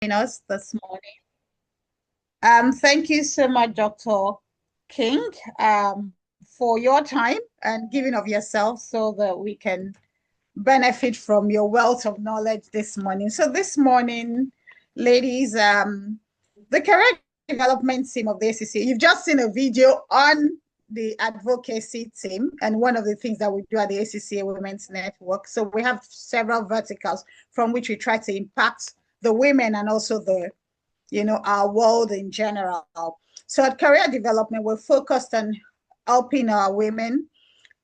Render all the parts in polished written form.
Us this morning. Thank you so much, Dr. King, for your time and giving of yourself so that we can benefit from your wealth of knowledge this morning. So this morning, ladies, the career development team of the ACCA, you've just seen a video on the advocacy team, and one of the things that we do at the ACCA Women's Network. So we have several verticals from which we try to impact the women and also our world in general. So at career development, we're focused on helping our women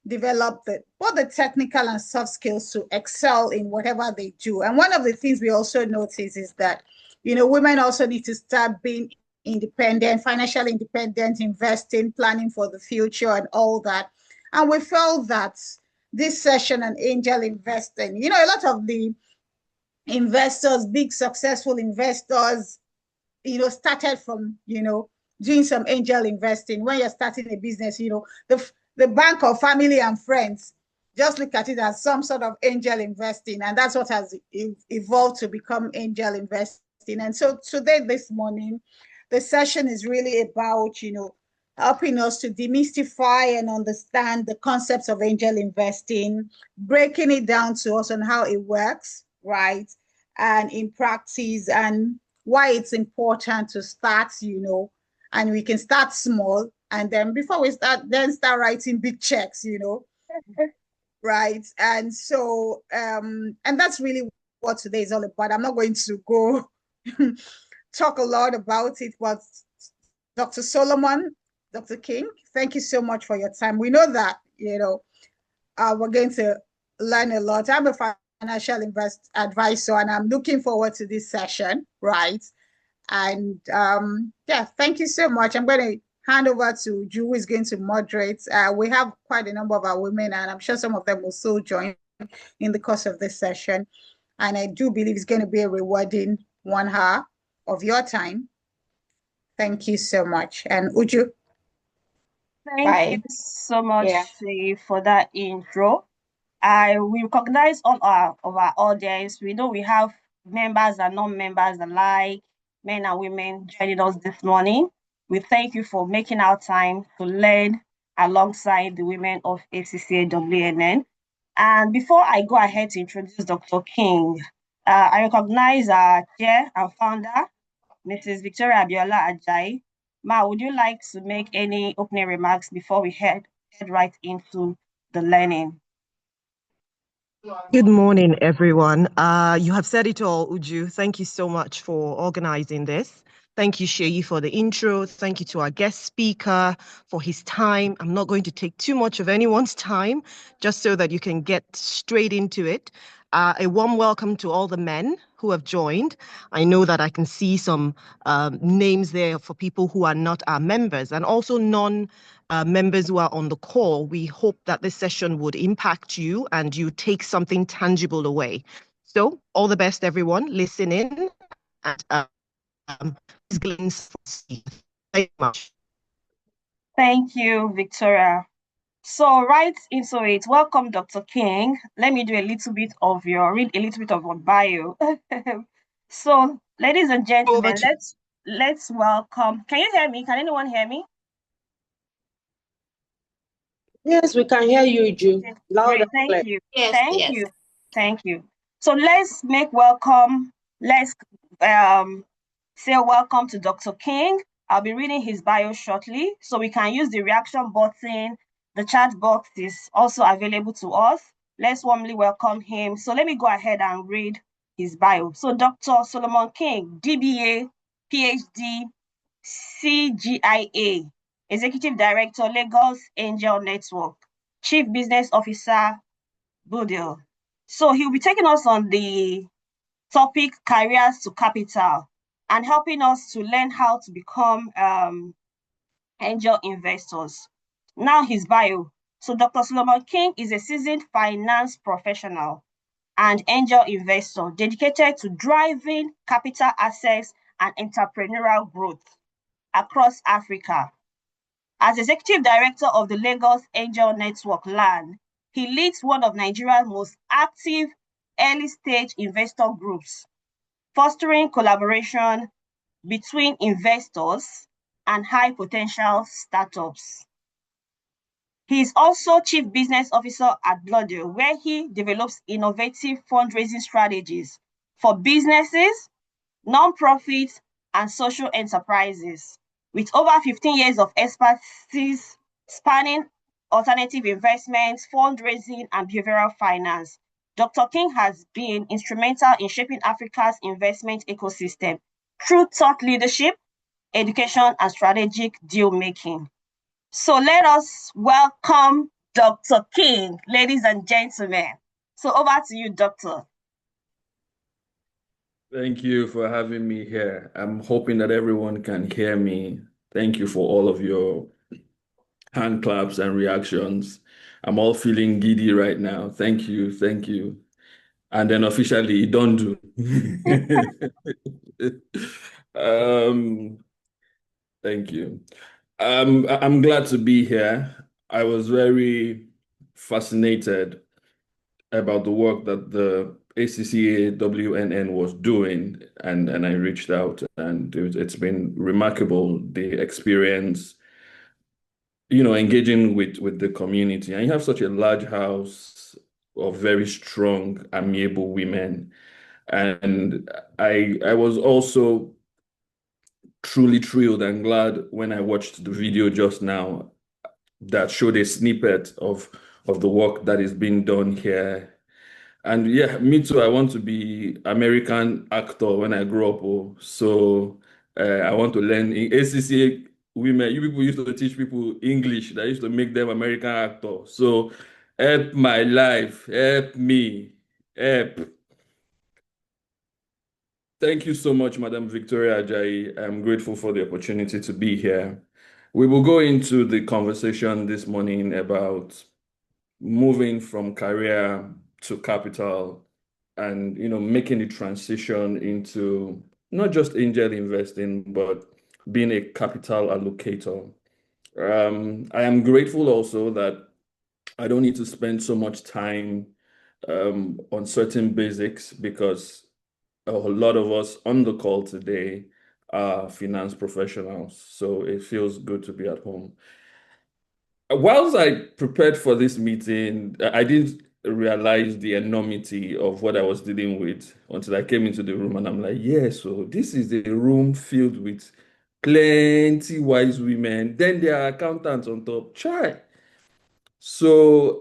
develop both the technical and soft skills to excel in whatever they do. And one of the things we also notice is that, women also need to start being independent, financially independent, investing, planning for the future and all that. And we felt that this session on angel investing, a lot of the investors, big successful investors, started from, doing some angel investing. When you're starting a business, the bank or family and friends just look at it as some sort of angel investing. And that's what has evolved to become angel investing. And so today, this morning, the session is really about, helping us to demystify and understand the concepts of angel investing, breaking it down to us on how it works, right? And in practice, and why it's important to start, and we can start small. And then before we start writing big checks, right? And so, and that's really what today is all about. I'm not going to go talk a lot about it, but Dr. Solomon, Dr. King, thank you so much for your time. We know that, we're going to learn a lot. I'm a financial advisor, and I'm looking forward to this session, right? And thank you so much. I'm going to hand over to Ju, who is going to moderate. We have quite a number of our women, and I'm sure some of them will still join in the course of this session. And I do believe it's going to be a rewarding 1 hour of your time. Thank you so much. And Uju. Thank you so much for that intro. I will recognize all of our audience. We know we have members and non-members alike, men and women joining us this morning. We thank you for making our time to learn alongside the women of ACCA WNN. And before I go ahead to introduce Dr. King, I recognize our chair and founder, Mrs. Victoria Abiola Ajayi. Ma, would you like to make any opening remarks before we head right into the learning? Good morning, everyone. You have said it all, Uju. Thank you so much for organizing this. Thank you, Sheyi, for the intro. Thank you to our guest speaker for his time. I'm not going to take too much of anyone's time, just so that you can get straight into it. A warm welcome to all the men who have joined. I know that I can see some names there for people who are not our members, and also members who are on the call. We hope that this session would impact you and you take something tangible away. So all the best, everyone. Listen in and thank you much. Thank you, Victoria. So right into it, welcome, Dr. King. Let me read a little bit of your bio. So, ladies and gentlemen, let's welcome. Can you hear me? Can anyone hear me? Yes, we can hear you, Ju. Loud and clear. Thank you. Yes, Thank you. So let's say welcome to Dr. King. I'll be reading his bio shortly, so we can use the reaction button. The chat box is also available to us. Let's warmly welcome him. So let me go ahead and read his bio. So Dr. Solomon King, DBA, PhD, CGIA, Executive Director, Lagos Angel Network, Chief Business Officer, Budil. So he'll be taking us on the topic Careers to Capital and helping us to learn how to become angel investors. Now his bio. So Dr. Solomon King is a seasoned finance professional and angel investor dedicated to driving capital access and entrepreneurial growth across Africa. As Executive Director of the Lagos Angel Network LAN, he leads one of Nigeria's most active early-stage investor groups, fostering collaboration between investors and high potential startups. He is also Chief Business Officer at Bloodil, where he develops innovative fundraising strategies for businesses, nonprofits, and social enterprises. With over 15 years of expertise spanning alternative investments, fundraising, and behavioral finance, Dr. King has been instrumental in shaping Africa's investment ecosystem through thought leadership, education, and strategic deal making. So let us welcome Dr. King, ladies and gentlemen. So over to you, Doctor. Thank you for having me here. I'm hoping that everyone can hear me. Thank you for all of your hand claps and reactions. I'm all feeling giddy right now. Thank you. Thank you. And then officially, don't do. Thank you. I'm glad to be here. I was very fascinated about the work that the ACCA WNN was doing, and I reached out, and it's been remarkable, the experience, engaging with the community. And you have such a large house of very strong, amiable women. And I was also truly thrilled and glad when I watched the video just now that showed a snippet of the work that is being done here. And yeah, me too. I want to be American actor when I grow up. So I want to learn in ACCA women. You people used to teach people English. That used to make them American actor. So help my life, help me, help. Thank you so much, Madam Victoria Ajayi. I'm grateful for the opportunity to be here. We will go into the conversation this morning about moving from career to capital and making the transition into not just angel investing, but being a capital allocator. I am grateful also that I don't need to spend so much time on certain basics because a lot of us on the call today are finance professionals, so it feels good to be at home. Whilst I prepared for this meeting, I didn't realize the enormity of what I was dealing with until I came into the room, and I'm like, yeah, so this is a room filled with plenty wise women. Then there are accountants on top. Try. So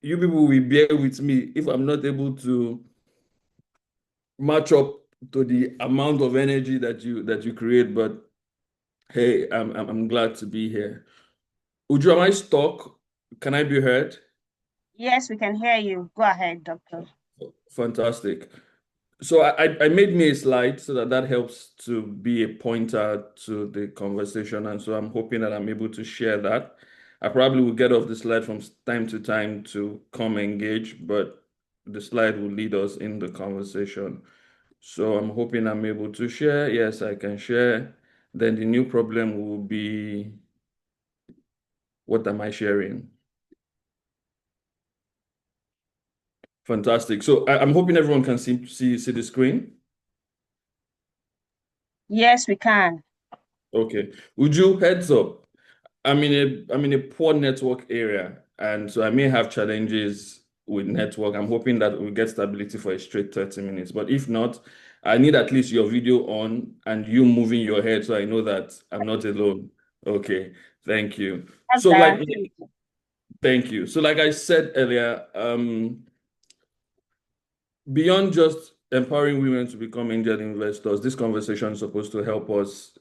you people will bear with me if I'm not able to match up to the amount of energy that you create, but hey, I'm glad to be here. Uju, am I stuck? Can I be heard? Yes, we can hear you. Go ahead, Doctor. Fantastic. So I made me a slide so that helps to be a pointer to the conversation, and so I'm hoping that I'm able to share that. I probably will get off the slide from time to time to come engage, but the slide will lead us in the conversation. So I'm hoping I'm able to share. Yes, I can share. Then the new problem will be, what am I sharing? Fantastic. So I'm hoping everyone can see the screen. Yes, we can. Okay. Would you heads up? I'm in a poor network area, and so I may have challenges with network. I'm hoping that we'll get stability for a straight 30 minutes. But if not, I need at least your video on and you moving your head so I know that I'm not alone. Okay, thank you. That's So guaranteed. thank you. So like I said earlier, beyond just empowering women to become angel investors, this conversation is supposed to help us,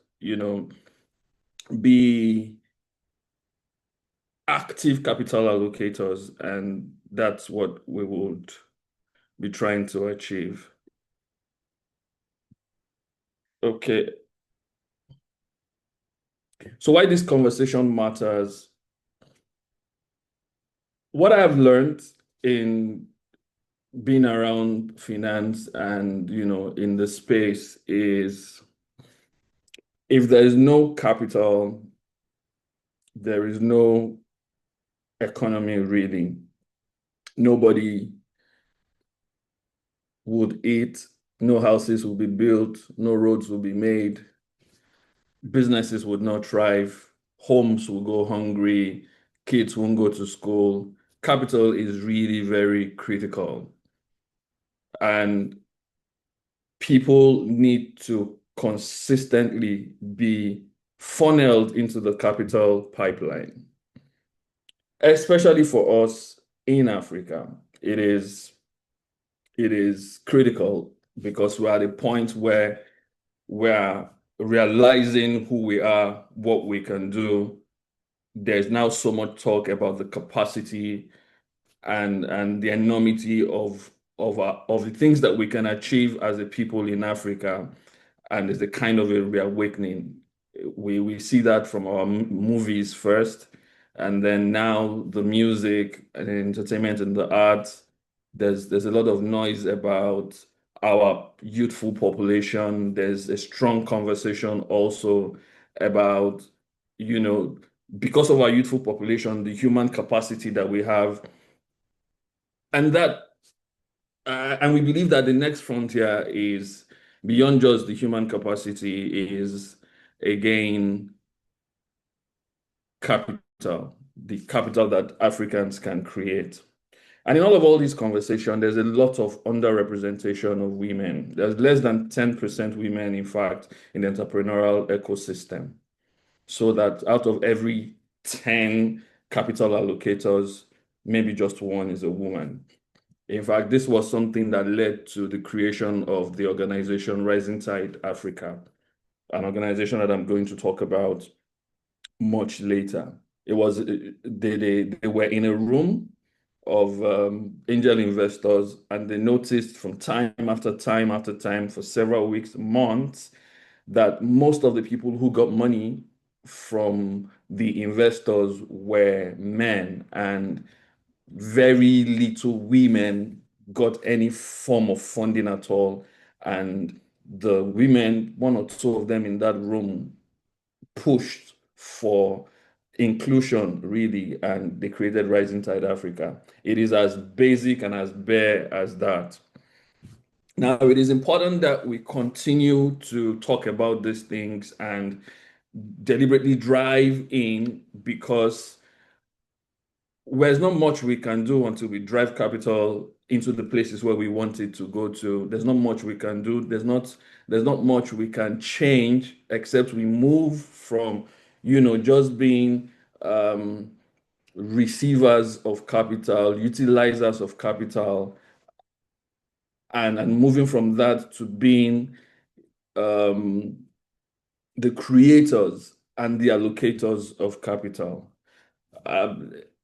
be active capital allocators, and that's what we would be trying to achieve. Okay. So why this conversation matters? What I have learned in being around finance and, in the space is if there is no capital, there is no economy really. Nobody would eat, no houses will be built, no roads will be made, businesses would not thrive, homes will go hungry, kids won't go to school. Capital is really very critical. And people need to consistently be funneled into the capital pipeline, especially for us in Africa. It is critical because we're at a point where we're realizing who we are, what we can do. There's now so much talk about the capacity and the enormity of the things that we can achieve as a people in Africa, and it's a kind of a reawakening. We see that from our movies first, and then now the music and the entertainment and the arts. There's a lot of noise about our youthful population. There's a strong conversation also about, because of our youthful population, the human capacity that we have, and we believe that the next frontier is beyond just the human capacity, is again capital, the capital that Africans can create. And in all these conversations, there's a lot of underrepresentation of women. There's less than 10% women, in fact, in the entrepreneurial ecosystem. So that out of every 10 capital allocators, maybe just one is a woman. In fact, this was something that led to the creation of the organization Rising Tide Africa, an organization that I'm going to talk about much later. They were in a room of angel investors, and they noticed from time after time after time for several weeks, months, that most of the people who got money from the investors were men, and very little women got any form of funding at all. And the women, one or two of them in that room, pushed for inclusion, really, and they created Rising Tide Africa. It is as basic and as bare as that. Now, it is important that we continue to talk about these things and deliberately drive in, because there's not much we can do until we drive capital into the places where we want it to go to. There's not much we can do. There's not much we can change, except we move from, just being receivers of capital, utilizers of capital, and moving from that to being the creators and the allocators of capital.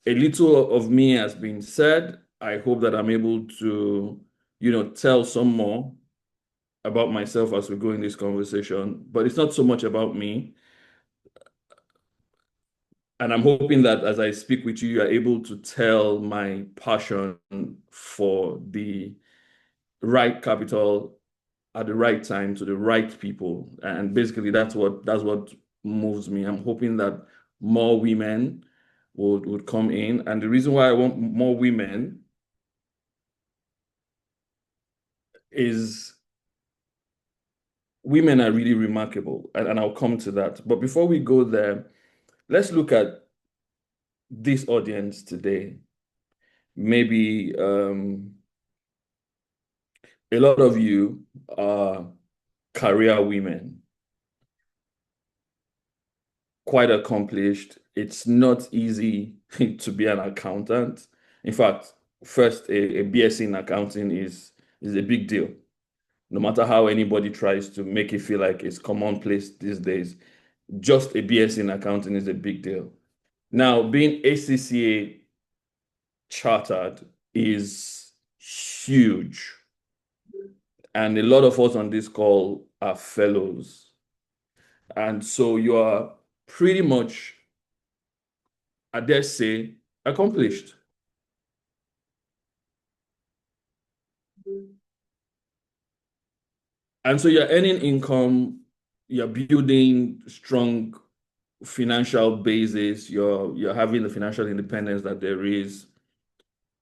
A little of me has been said. I hope that I'm able to, tell some more about myself as we go in this conversation, but it's not so much about me. And I'm hoping that as I speak with you, you are able to tell my passion for the right capital at the right time to the right people. And basically that's what moves me. I'm hoping that more women would come in. And the reason why I want more women is women are really remarkable, and I'll come to that. But before we go there, let's look at this audience today. Maybe a lot of you are career women, quite accomplished. It's not easy to be an accountant. In fact, first, a BSc in accounting is a big deal. No matter how anybody tries to make it feel like it's commonplace these days, just a BSc in accounting is a big deal. Now, being ACCA chartered is huge. And a lot of us on this call are fellows. And so you are pretty much, I dare say, accomplished. And so you're earning income, you're building strong financial basis, you're having the financial independence that there is.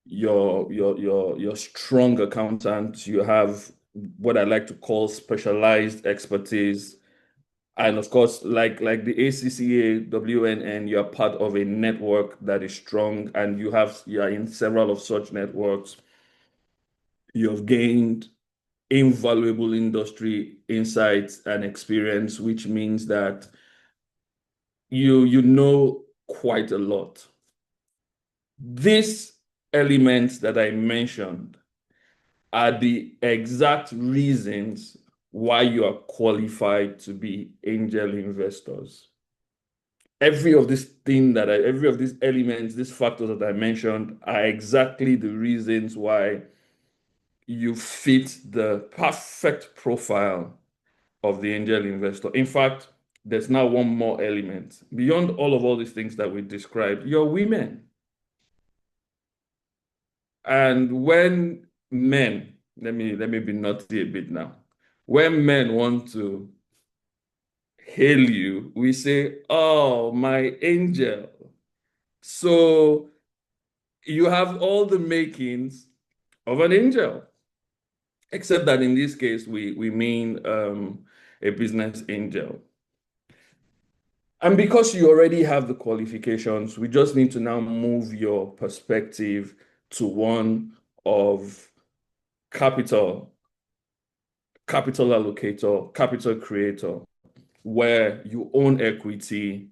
you're strong accountant. You have what I like to call specialized expertise. And of course, like the ACCA, WNN, you're part of a network that is strong, and you are in several of such networks. You have gained invaluable industry insights and experience, which means that you know quite a lot. These elements that I mentioned are the exact reasons why you are qualified to be angel investors. Every of these elements, these factors that I mentioned are exactly the reasons why you fit the perfect profile of the angel investor. In fact, there's now one more element. Beyond all these things that we described, you're women. And when men, let me be naughty a bit now. When men want to hail you, we say, "Oh, my angel." So you have all the makings of an angel, except that in this case, we mean a business angel. And because you already have the qualifications, we just need to now move your perspective to one of capital allocator, capital creator, where you own equity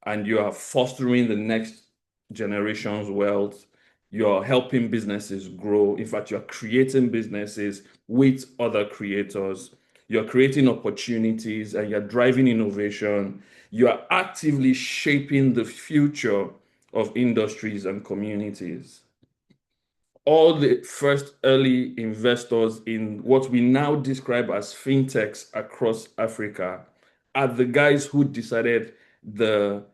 and you are fostering the next generation's wealth. You're helping businesses grow. In fact, you're creating businesses with other creators. You're creating opportunities and you're driving innovation. You are actively shaping the future of industries and communities. All the first early investors in what we now describe as fintechs across Africa are the guys who decided the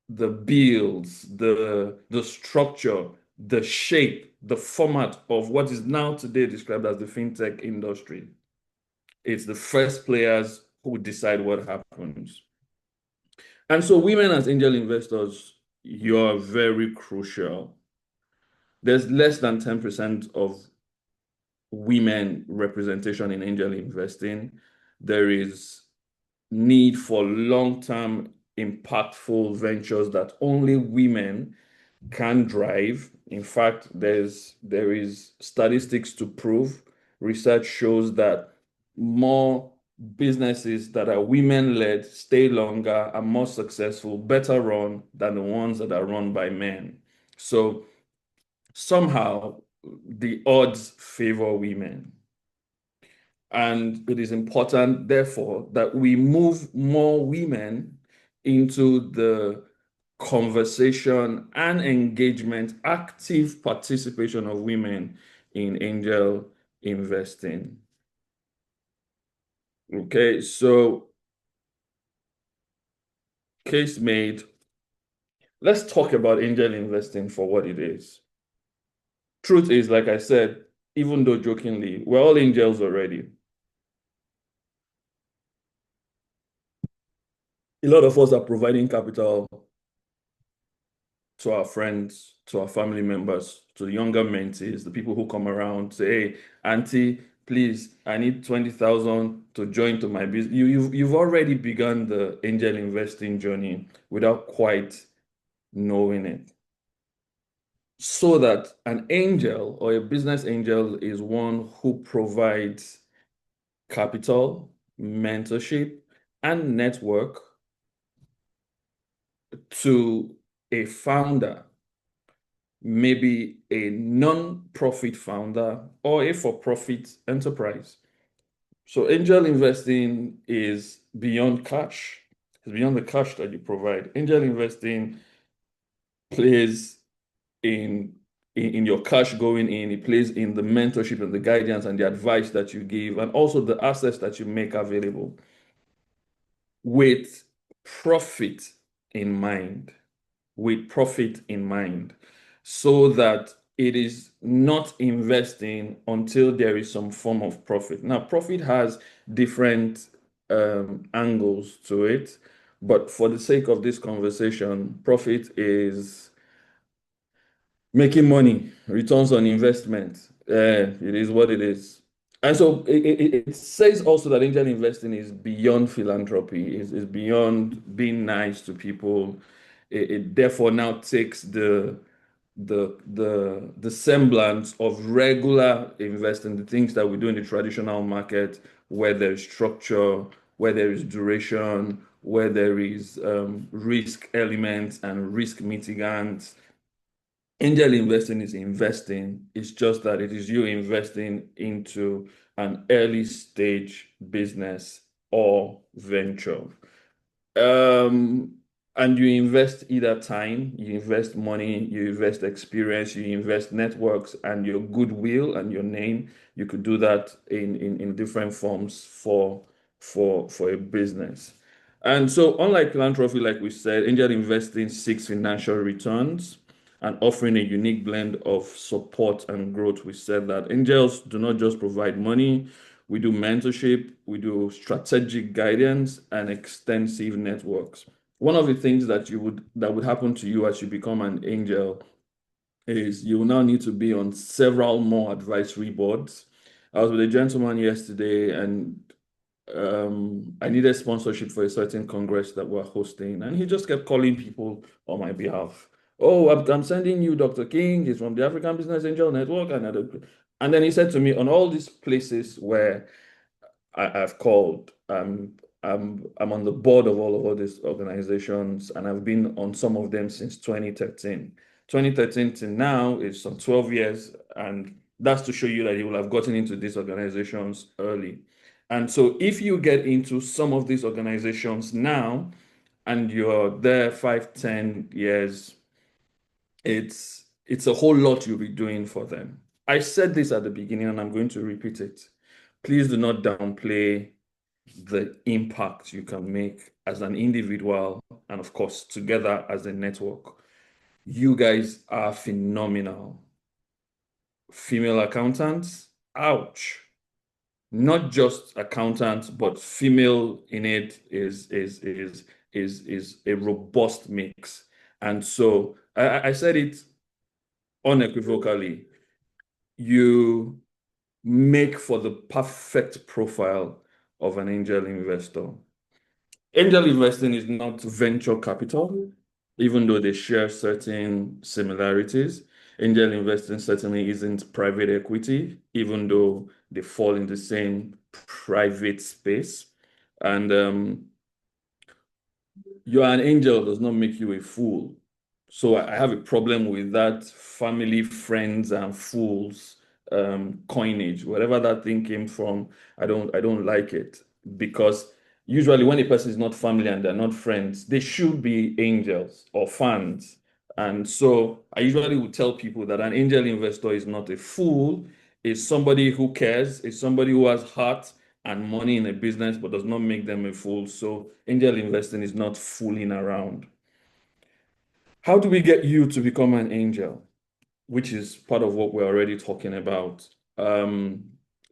builds, the structure, the shape, the format of what is now today described as the fintech industry. It's the first players who decide what happens. And so women as angel investors, you're very crucial. There's less than 10% of women representation in angel investing. There is need for long-term impactful ventures that only women can drive. In fact, there is statistics to prove. Research shows that more businesses that are women-led stay longer, are more successful, better run than the ones that are run by men. So somehow the odds favor women. And it is important, therefore, that we move more women into the conversation and engagement, active participation of women in angel investing. Okay, so case made. Let's talk about angel investing for what it is. Truth is, like I said, even though jokingly, we're all angels already. A lot of us are providing capital to our friends, to our family members, to the younger mentees, the people who come around, say, "Hey, auntie, please, I need 20,000 to join to my business." You've already begun the angel investing journey without quite knowing it. So that an angel or a business angel is one who provides capital, mentorship, and network to a founder, maybe a non-profit founder or a for-profit enterprise. So angel investing is beyond cash. It's beyond the cash that you provide. Angel investing plays in your cash going in. It plays in the mentorship and the guidance and the advice that you give, and also the assets that you make available with profit in mind. With profit in mind, so that it is not investing until there is some form of profit. Now, profit has different angles to it, but for the sake of this conversation, profit making money, returns on investment. It is what it is. And so it says also that angel investing is beyond philanthropy, is beyond being nice to people. It therefore now takes the semblance of regular investing, the things that we do in the traditional market, where there is structure, where there is duration, where there is risk elements and risk mitigants. Angel investing is investing. It's just that it is you investing into an early stage business or venture. And you invest either time, you invest money, you invest experience, you invest networks and your goodwill and your name. You could do that in different forms for a business. And so unlike philanthropy, like we said, angel investing seeks financial returns and offering a unique blend of support and growth. We said that angels do not just provide money, we do mentorship, we do strategic guidance and extensive networks. One of the things that would happen to you as you become an angel is you will now need to be on several more advisory boards. I was with a gentleman yesterday and I needed sponsorship for a certain congress that we're hosting, and he just kept calling people on my behalf. Oh, I'm sending you Dr. King. He's from the African Business Angel Network. And then he said to me, on all these places where I've called, I'm on the board of all these organizations, and I've been on some of them since 2013. 2013 to now is some 12 years, and that's to show you that he will have gotten into these organizations early. And so if you get into some of these organizations now and you're there 5, 10 years, it's a whole lot you'll be doing for them. I said this at the beginning and I'm going to repeat it. Please do not downplay the impact you can make as an individual and of course together as a network. You guys are phenomenal. Female accountants, ouch. Not just accountants, but female in it is a robust mix. And so I said it unequivocally. You make for the perfect profile of an angel investor. Angel investing is not venture capital, even though they share certain similarities. Angel investing certainly isn't private equity, even though they fall in the same private space. And you're an angel does not make you a fool. So I have a problem with that family, friends, and fools coinage. Wherever that thing came from, I don't like it, because usually when a person is not family and they're not friends, they should be angels or fans. And so I usually would tell people that an angel investor is not a fool, is somebody who cares, is somebody who has heart and money in a business, but does not make them a fool. So angel investing is not fooling around. How do we get you to become an angel? Which is part of what we're already talking about. You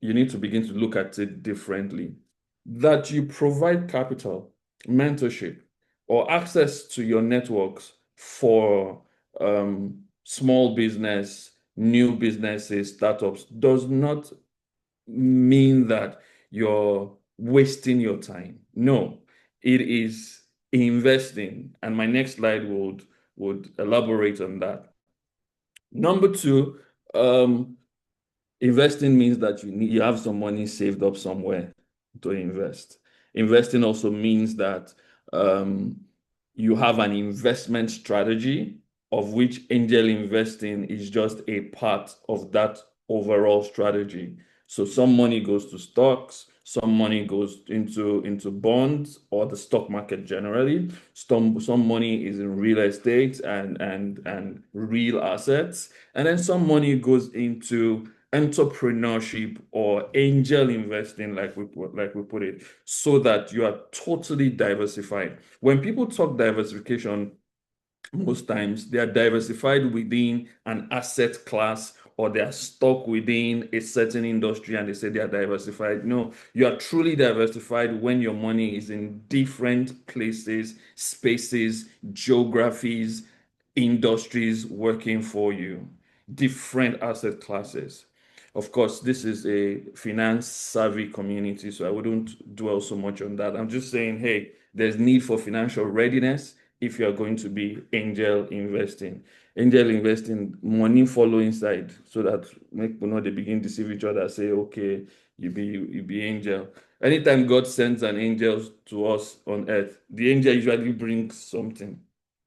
need to begin to look at it differently. That you provide capital, mentorship, or access to your networks for small business, new businesses, startups, does not mean that you're wasting your time. No, it is investing. And my next slide would elaborate on that. Number two, investing means that you have some money saved up somewhere to invest. Investing also means that you have an investment strategy, of which angel investing is just a part of that overall strategy. So some money goes to stocks, some money goes into bonds or the stock market generally. Some money is in real estate and real assets. And then some money goes into entrepreneurship or angel investing, like we put it, so that you are totally diversified. When people talk diversification, most times they are diversified within an asset class or they are stuck within a certain industry and they say they are diversified. No, you are truly diversified when your money is in different places, spaces, geographies, industries working for you, different asset classes. Of course, this is a finance savvy community, so I wouldn't dwell so much on that. I'm just saying, hey, there's need for financial readiness if you are going to be angel investing. Angel investing, money follow inside, so that make people know they begin to deceive each other, say, okay, you be angel. Anytime God sends an angel to us on earth, the angel usually brings something.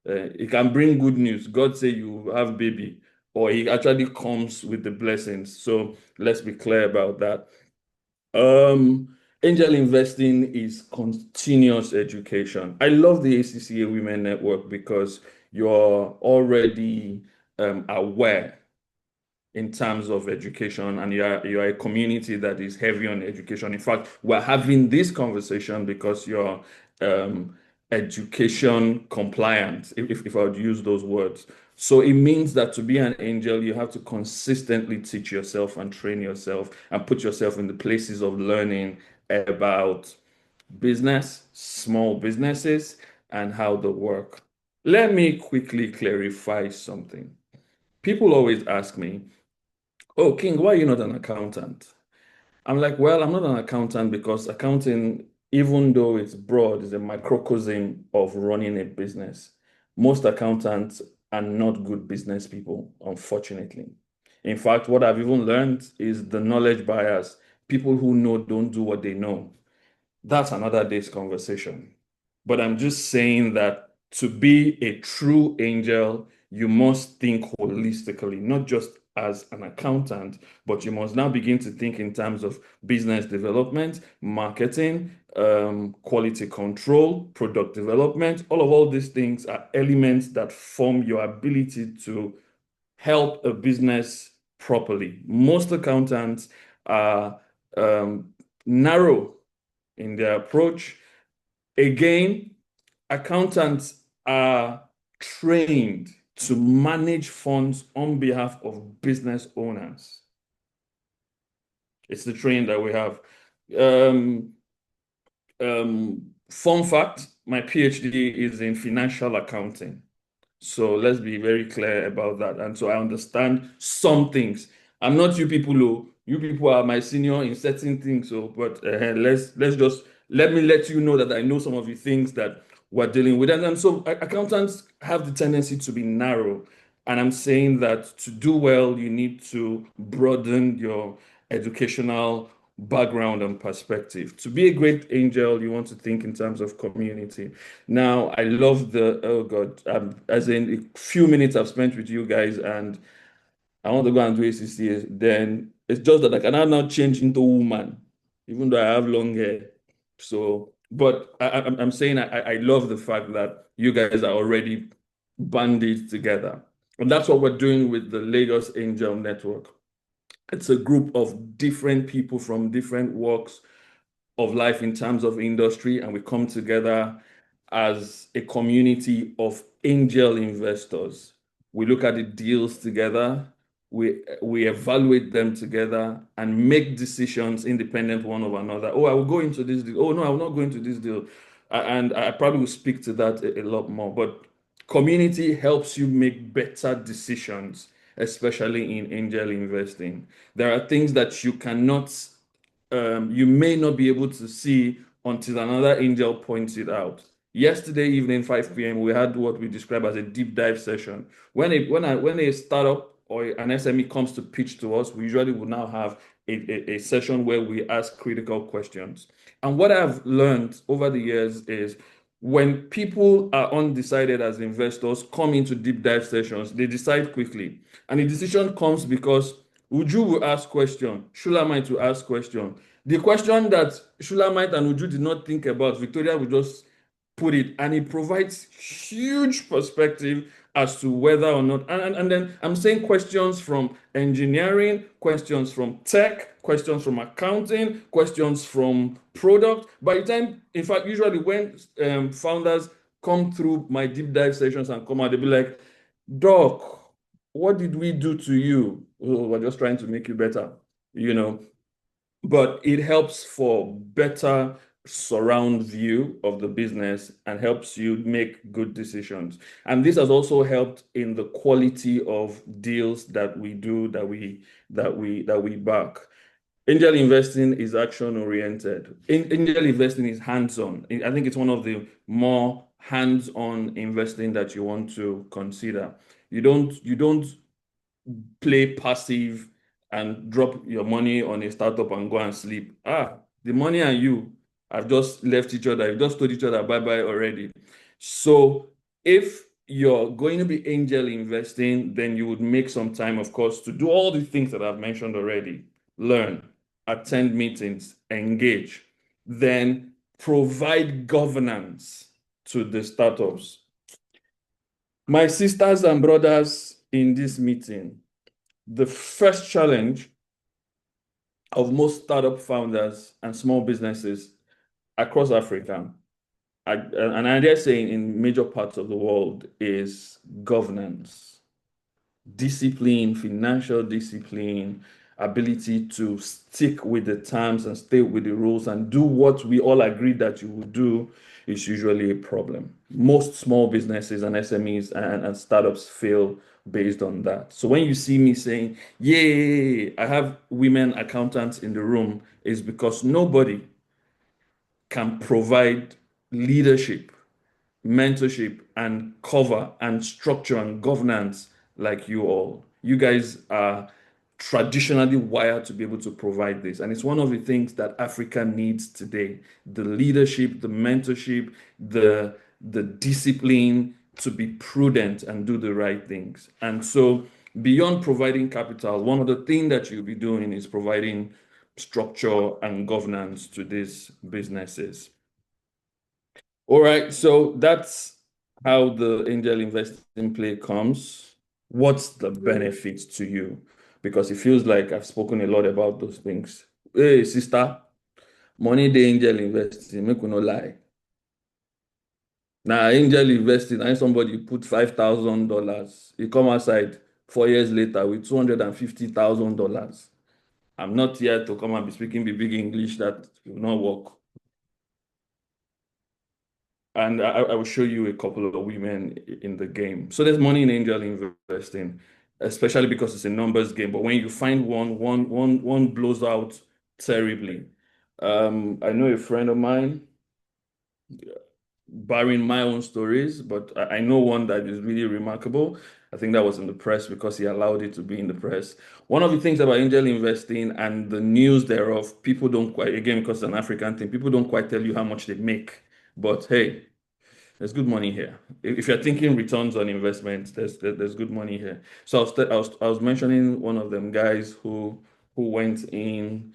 It can bring good news. God say you have baby, or he actually comes with the blessings. So let's be clear about that. Angel investing is continuous education. I love the ACCA Women Network because you're already aware in terms of education, and you're a community that is heavy on education. In fact, we're having this conversation because you're education compliant, if I would use those words. So it means that to be an angel, you have to consistently teach yourself and train yourself and put yourself in the places of learning about business, small businesses, and how they work. Let me quickly clarify something. People always ask me, oh, King, why are you not an accountant? I'm like, well, I'm not an accountant because accounting, even though it's broad, is a microcosm of running a business. Most accountants are not good business people, unfortunately. In fact, what I've even learned is the knowledge bias. People who know don't do what they know. That's another day's conversation. But I'm just saying that to be a true angel, you must think holistically, not just as an accountant, but you must now begin to think in terms of business development, marketing, quality control, product development. All these things are elements that form your ability to help a business properly. Most accountants are narrow in their approach. Again, accountants are trained to manage funds on behalf of business owners. It's the training that we have. Fun fact, my PhD is in financial accounting. So let's be very clear about that. And so I understand some things. I'm not you people who, you people are my senior in certain things. So, but let me let you know that I know some of the things that we're dealing with. And so accountants have the tendency to be narrow. And I'm saying that to do well, you need to broaden your educational background and perspective. To be a great angel, you want to think in terms of community. Now, I love oh God, as in a few minutes I've spent with you guys, and I want to go and do ACCA, then it's just that I cannot now change into a woman, even though I have long hair. So, but I'm saying I love the fact that you guys are already banded together. And that's what we're doing with the Lagos Angel Network. It's a group of different people from different walks of life in terms of industry, and we come together as a community of angel investors. We look at the deals together, we evaluate them together and make decisions independent one of another. Oh, I will go into this deal. Oh, no, I will not go into this deal. And I probably will speak to that a lot more. But community helps you make better decisions, especially in angel investing. There are things that you may not be able to see until another angel points it out. Yesterday evening, 5 p.m., we had what we describe as a deep dive session. When a startup or an SME comes to pitch to us, we usually will now have a session where we ask critical questions. And what I've learned over the years is when people are undecided as investors, come into deep dive sessions, they decide quickly. And the decision comes because Uju will ask question, Shulamite will ask question. The question that Shulamite and Uju did not think about, Victoria will just put it, and it provides huge perspective as to whether or not, and then I'm saying questions from engineering, questions from tech, questions from accounting, questions from product. By the time, in fact, usually when founders come through my deep dive sessions and come out, they'll be like, Doc, what did we do to you? Oh, we're just trying to make you better, But it helps for better surround view of the business and helps you make good decisions. And this has also helped in the quality of deals that we do, that we back. Angel investing is action oriented. Angel investing is hands-on. I think it's one of the more hands-on investing that you want to consider. You don't play passive and drop your money on a startup and go and sleep. The money and you have just left each other. You've just told each other bye-bye already. So if you're going to be angel investing, then you would make some time, of course, to do all the things that I've mentioned already. Learn, attend meetings, engage, then provide governance to the startups. My sisters and brothers in this meeting, the first challenge of most startup founders and small businesses across Africa, and I dare say in major parts of the world, is governance, discipline, financial discipline, ability to stick with the terms and stay with the rules and do what we all agreed that you would do is usually a problem. Most small businesses and SMEs and startups fail based on that. So when you see me saying, yay, I have women accountants in the room, is because nobody can provide leadership, mentorship, and cover and structure and governance like you all. You guys are traditionally wired to be able to provide this. And it's one of the things that Africa needs today: the leadership, the mentorship, the discipline to be prudent and do the right things. And so beyond providing capital, one of the things that you'll be doing is providing structure and governance to these businesses. All right, so that's how the angel investing play comes. What's the benefit to you? Because it feels like I've spoken a lot about those things. Hey, sister, money the angel investing, make we no lie. Now, angel investing, and somebody put $5,000, you come outside 4 years later with $250,000. I'm not here to come and be speaking the big English that will not work. And I will show you a couple of women in the game. So there's money in angel investing, especially because it's a numbers game. But when you find one blows out terribly. I know a friend of mine, barring my own stories, but I know one that is really remarkable. I think that was in the press because he allowed it to be in the press. One of the things about angel investing and the news thereof, people don't quite, again, because it's an African thing, people don't quite tell you how much they make. But hey, there's good money here. If you're thinking returns on investment, there's good money here. So I was mentioning one of them guys who went in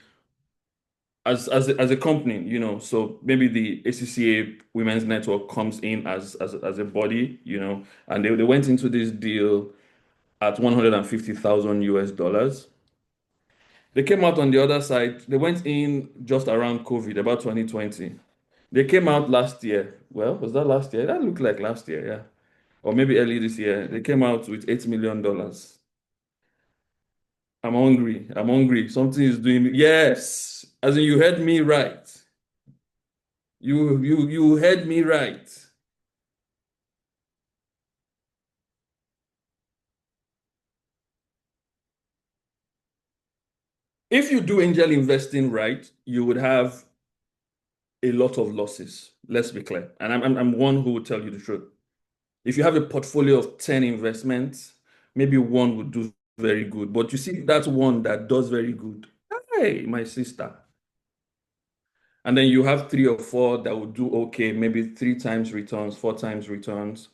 as a company, you know. So maybe the ACCA Women's Network comes in as a body, you know, and they went into this deal at 150,000 US dollars. They came out on the other side. They went in just around COVID, about 2020. They came out last year. Well, was that last year? That looked like last year, yeah. Or maybe early this year. They came out with $8 million. I'm hungry. I'm hungry. Something is doing me. Yes. As in, you heard me right. You heard me right. If you do angel investing right, you would have a lot of losses. Let's be clear. And I'm one who will tell you the truth. If you have a portfolio of 10 investments, maybe one would do very good. But you see that one that does very good. Hey, my sister. And then you have 3 or 4 that would do okay, maybe 3 times returns, 4 times returns.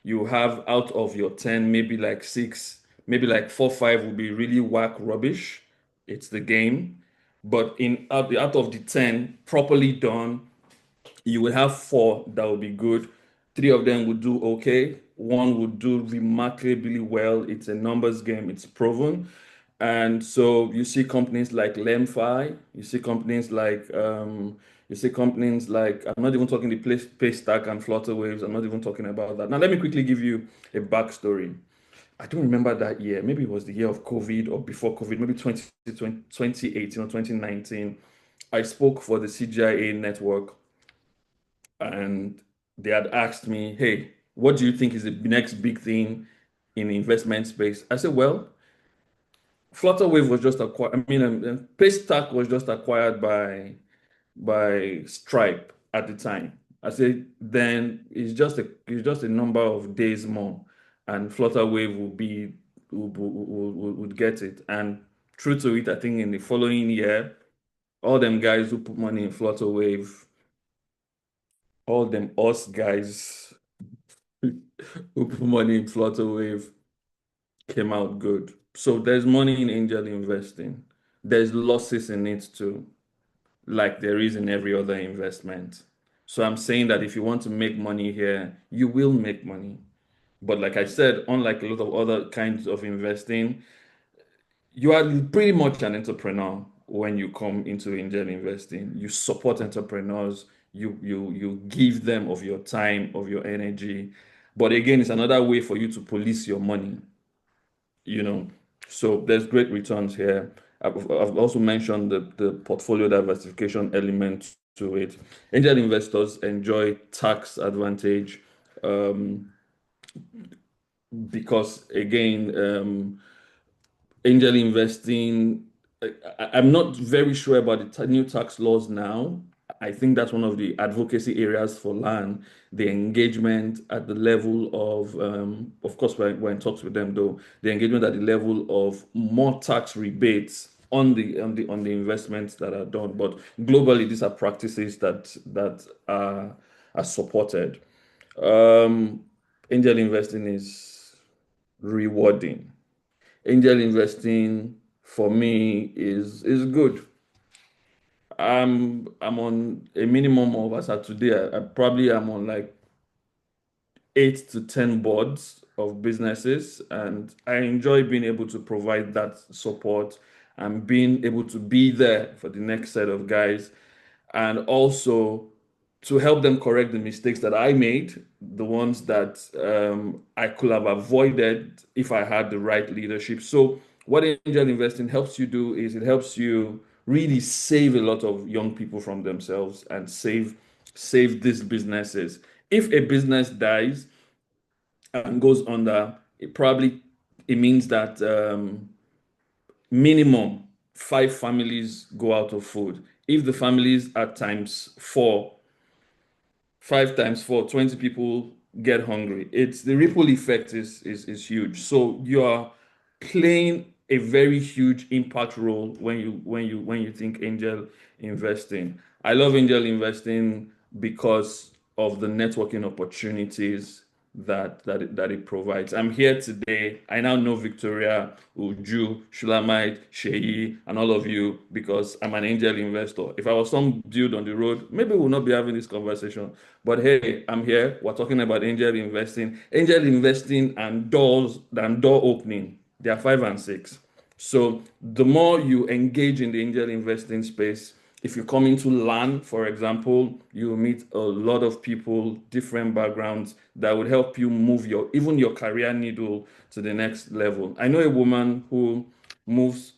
You have out of your 10, maybe like 6, maybe like 4, 5 will be really whack rubbish. It's the game. But out of the 10 properly done, you will have 4 that will be good. 3 of them would do okay. 1 would do remarkably well. It's a numbers game. It's proven. And so you see companies like Lemfi, you see companies like I'm not even talking the Paystack and Flutterwaves. I'm not even talking about that. Now let me quickly give you a backstory. I don't remember that year. Maybe it was the year of COVID or before COVID, maybe 2018 or 2019. I spoke for the CGIA network and they had asked me, hey, what do you think is the next big thing in the investment space? I said, well, Flutterwave was just acquired. I mean, Paystack was just acquired by Stripe at the time. I said, then it's just a number of days more, and Flutterwave would get it. And true to it, I think in the following year, all them guys who put money in Flutterwave, all them us guys who put money in Flutterwave came out good. So there's money in angel investing. There's losses in it too, like there is in every other investment. So I'm saying that if you want to make money here, you will make money. But like I said, unlike a lot of other kinds of investing, you are pretty much an entrepreneur when you come into angel investing. You support entrepreneurs, you give them of your time, of your energy. But again, it's another way for you to police your money, you know. So there's great returns here. I've also mentioned the portfolio diversification element to it. Angel investors enjoy tax advantage because again, angel investing, I'm not very sure about the new tax laws now. I think that's one of the advocacy areas for LAN, the engagement at the level of course, we're in talks with them though, the engagement at the level of more tax rebates on the investments that are done. But globally, these are practices that are supported. Angel investing is rewarding. Angel investing for me is good. I'm on a minimum of, as of today, I probably am on like 8 to 10 boards of businesses, and I enjoy being able to provide that support and being able to be there for the next set of guys, and also to help them correct the mistakes that I made, the ones that I could have avoided if I had the right leadership. So what angel investing helps you do is it helps you really save a lot of young people from themselves and save these businesses. If a business dies and goes under, it means that minimum 5 families go out of food. If the families are times 4, 5 times 4, 20 people get hungry. It's the ripple effect is huge. So you are playing a very huge impact role when you think angel investing. I love angel investing because of the networking opportunities that it provides. I'm here today. I now know Victoria, Uju, Shulamite, Sheyi, and all of you because I'm an angel investor. If I was some dude on the road, maybe we'll not be having this conversation. But hey, I'm here. We're talking about angel investing. Angel investing and door opening. They are 5 and 6. So the more you engage in the angel investing space, if you come into LAN, for example, you will meet a lot of people, different backgrounds that would help you move even your career needle to the next level. I know a woman who moves,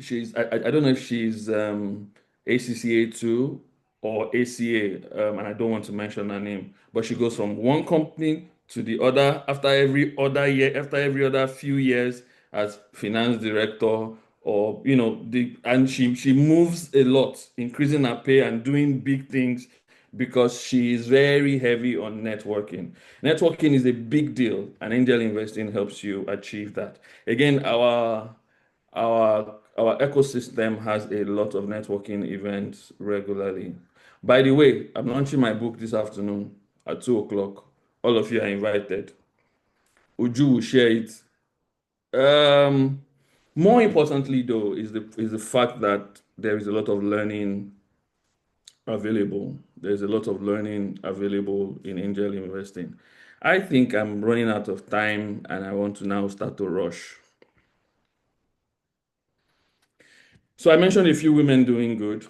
I don't know if she's ACCA 2 or ACA, and I don't want to mention her name, but she goes from one company to the other after every other year, after every other few years as finance director, or and she moves a lot, increasing her pay and doing big things because she is very heavy on networking. Networking is a big deal, and angel investing helps you achieve that. Again, our ecosystem has a lot of networking events regularly. By the way, I'm launching my book this afternoon at 2 o'clock. All of you are invited. Uju will share it. More importantly, though, is the fact that there is a lot of learning available. There's a lot of learning available in angel investing. I think I'm running out of time, and I want to now start to rush. So I mentioned a few women doing good.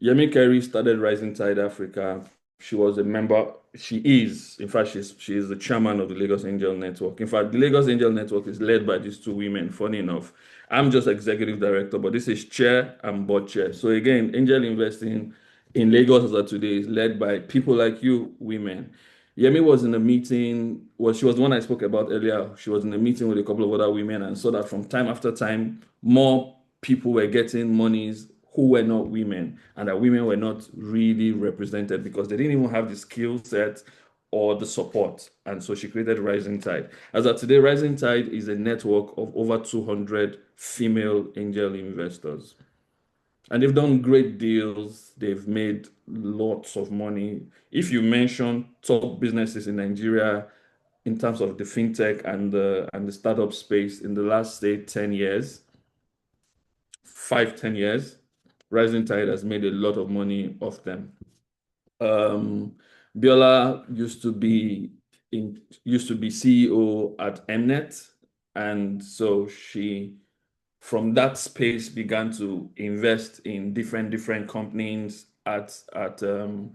Yemi Kerry started Rising Tide Africa. She was a member. She is, in fact, she is the chairman of the Lagos Angel Network. In fact, the Lagos Angel Network is led by these 2 women. Funny enough, I'm just executive director, but this is chair and board chair. So again, angel investing in Lagos as of today is led by people like you, women. Yemi was in a meeting, well, she was the one I spoke about earlier. She was in a meeting with a couple of other women and saw that from time after time, more people were getting monies who were not women, and that women were not really represented because they didn't even have the skill set or the support. And so she created Rising Tide. As of today, Rising Tide is a network of over 200 female angel investors. And they've done great deals. They've made lots of money. If you mention top businesses in Nigeria in terms of the fintech and the startup space in the last, say, 10 years, 10 years, Rising Tide has made a lot of money off them. Biola used to be CEO at Mnet, and so she from that space began to invest in different companies at the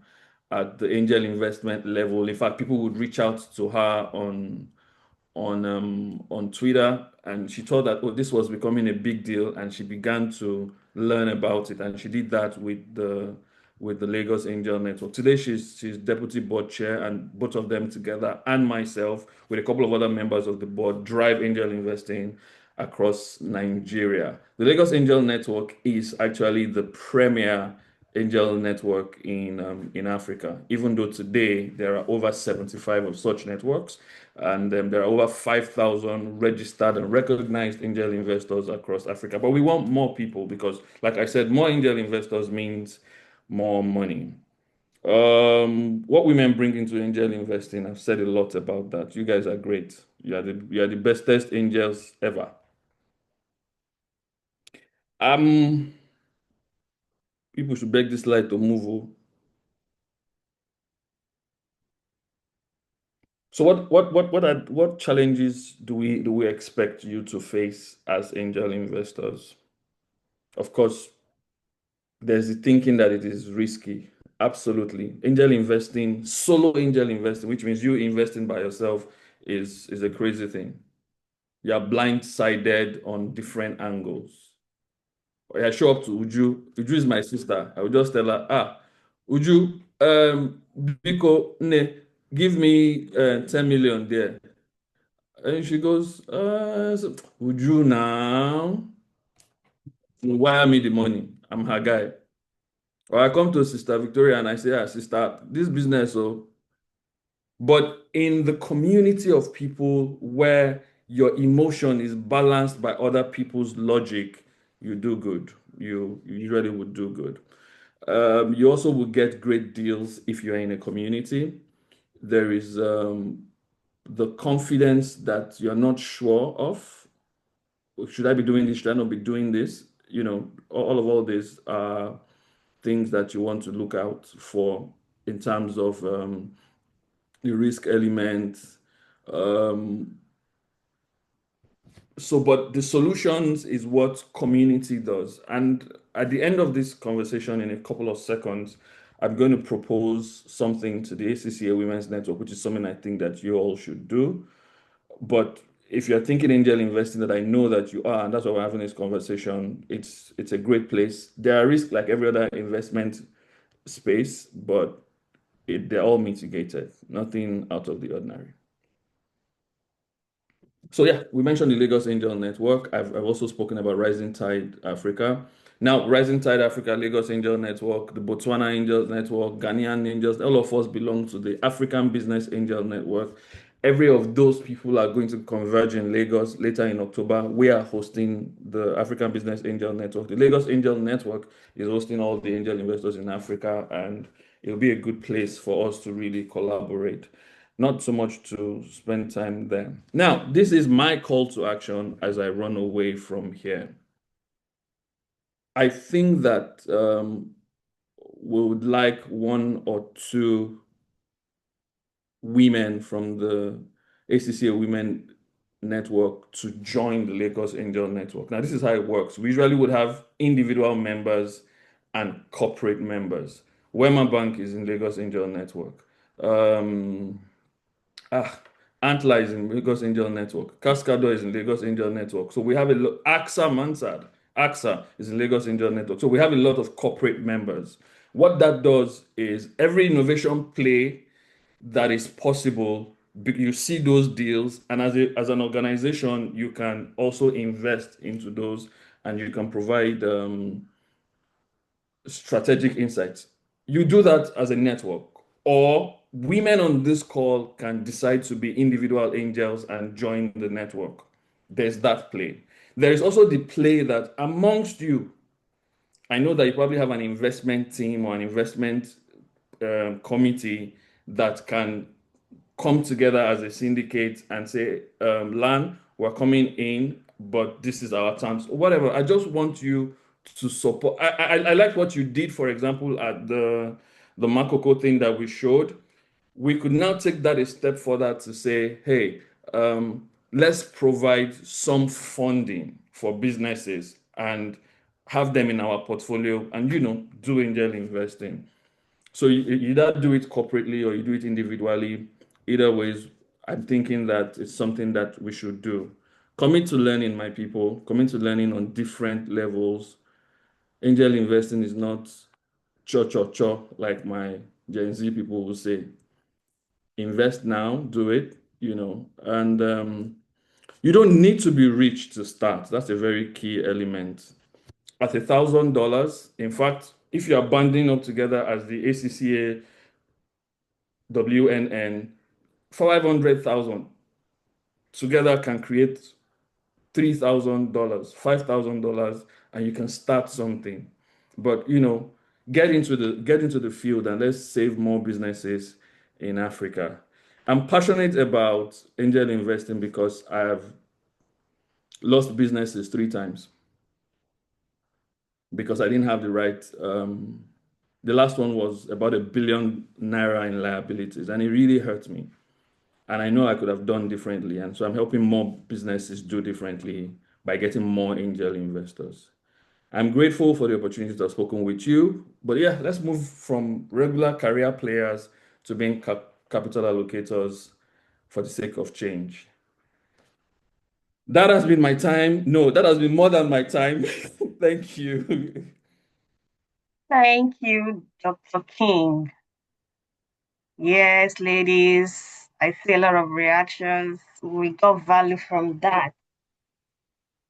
angel investment level. In fact, people would reach out to her on Twitter, and she thought that, oh, this was becoming a big deal, and she began to learn about it, and she did that with the Lagos Angel Network. Today, she's deputy board chair, and both of them together and myself, with a couple of other members of the board, drive angel investing across Nigeria. The Lagos Angel Network is actually the premier angel network in Africa, even though today there are over 75 of such networks, and there are over 5,000 registered and recognized angel investors across Africa. But we want more people because, like I said, more angel investors means more money. What women bring into angel investing, I've said a lot about that. You guys are great. You are the bestest angels ever. People should beg this light to move. So what challenges do we expect you to face as angel investors? Of course, there's the thinking that it is risky. Absolutely. Angel investing, solo angel investing, which means you investing by yourself, is a crazy thing. You're blindsided on different angles. I show up to Uju. Uju is my sister. I will just tell her, Uju, Biko, ne, give me 10 million there. And she goes, Uju now, wire me the money. I'm her guy. Or I come to Sister Victoria and I say, sister, this business, but in the community of people where your emotion is balanced by other people's logic, you do good. You usually would do good. You also will get great deals if you're in a community. There is the confidence that you're not sure of. Should I be doing this? Should I not be doing this? All these are things that you want to look out for in terms of the risk element. But the solutions is what community does. And at the end of this conversation, in a couple of seconds, I'm going to propose something to the ACCA Women's Network, which is something I think that you all should do. But if you're thinking angel investing, that I know that you are, and that's why we're having this conversation, it's a great place. There are risks like every other investment space, but they're all mitigated, nothing out of the ordinary. So yeah, we mentioned the Lagos Angel Network. I've also spoken about Rising Tide Africa. Now, Rising Tide Africa, Lagos Angel Network, the Botswana Angels Network, Ghanaian Angels, all of us belong to the African Business Angel Network. Every of those people are going to converge in Lagos later in October. We are hosting the African Business Angel Network. The Lagos Angel Network is hosting all the angel investors in Africa, and it'll be a good place for us to really collaborate. Not so much to spend time there. Now, this is my call to action as I run away from here. I think that we would like one or two women from the ACCA Women Network to join the Lagos Angel Network. Now, this is how it works. We usually would have individual members and corporate members. Wema Bank is in Lagos Angel Network. Antler is in Lagos Angel Network. Cascador is in Lagos Angel Network. So we have a AXA Mansard. AXA is in Lagos Angel Network. So we have a lot of corporate members. What that does is every innovation play that is possible, you see those deals, and as an organization, you can also invest into those, and you can provide strategic insights. You do that as a network, or women on this call can decide to be individual angels and join the network. There's that play. There is also the play that amongst you, I know that you probably have an investment team or an investment committee that can come together as a syndicate and say, Lan, we're coming in, but this is our terms, whatever. I just want you to support. I like what you did, for example, at the Makoko thing that we showed. We could now take that a step further to say, hey, let's provide some funding for businesses and have them in our portfolio and, do angel investing. So you either do it corporately or you do it individually. Either ways, I'm thinking that it's something that we should do. Commit to learning, my people. Commit to learning on different levels. Angel investing is not cho, like my Gen Z people will say. Invest now, do it, and you don't need to be rich to start. That's a very key element. At $1,000, in fact, if you are banding up together as the ACCA WNN, 500,000 together can create $3,000, $5,000, and you can start something. But get into the field and let's save more businesses in Africa. I'm passionate about angel investing because I have lost businesses 3 times because I didn't have the right. The last one was about ₦1 billion in liabilities, and it really hurt me. And I know I could have done differently. And so I'm helping more businesses do differently by getting more angel investors. I'm grateful for the opportunity to have spoken with you. But yeah, let's move from regular career players to being capital allocators for the sake of change. That has been my time. No, that has been more than my time. Thank you. Thank you, Dr. King. Yes, ladies, I see a lot of reactions. We got value from that.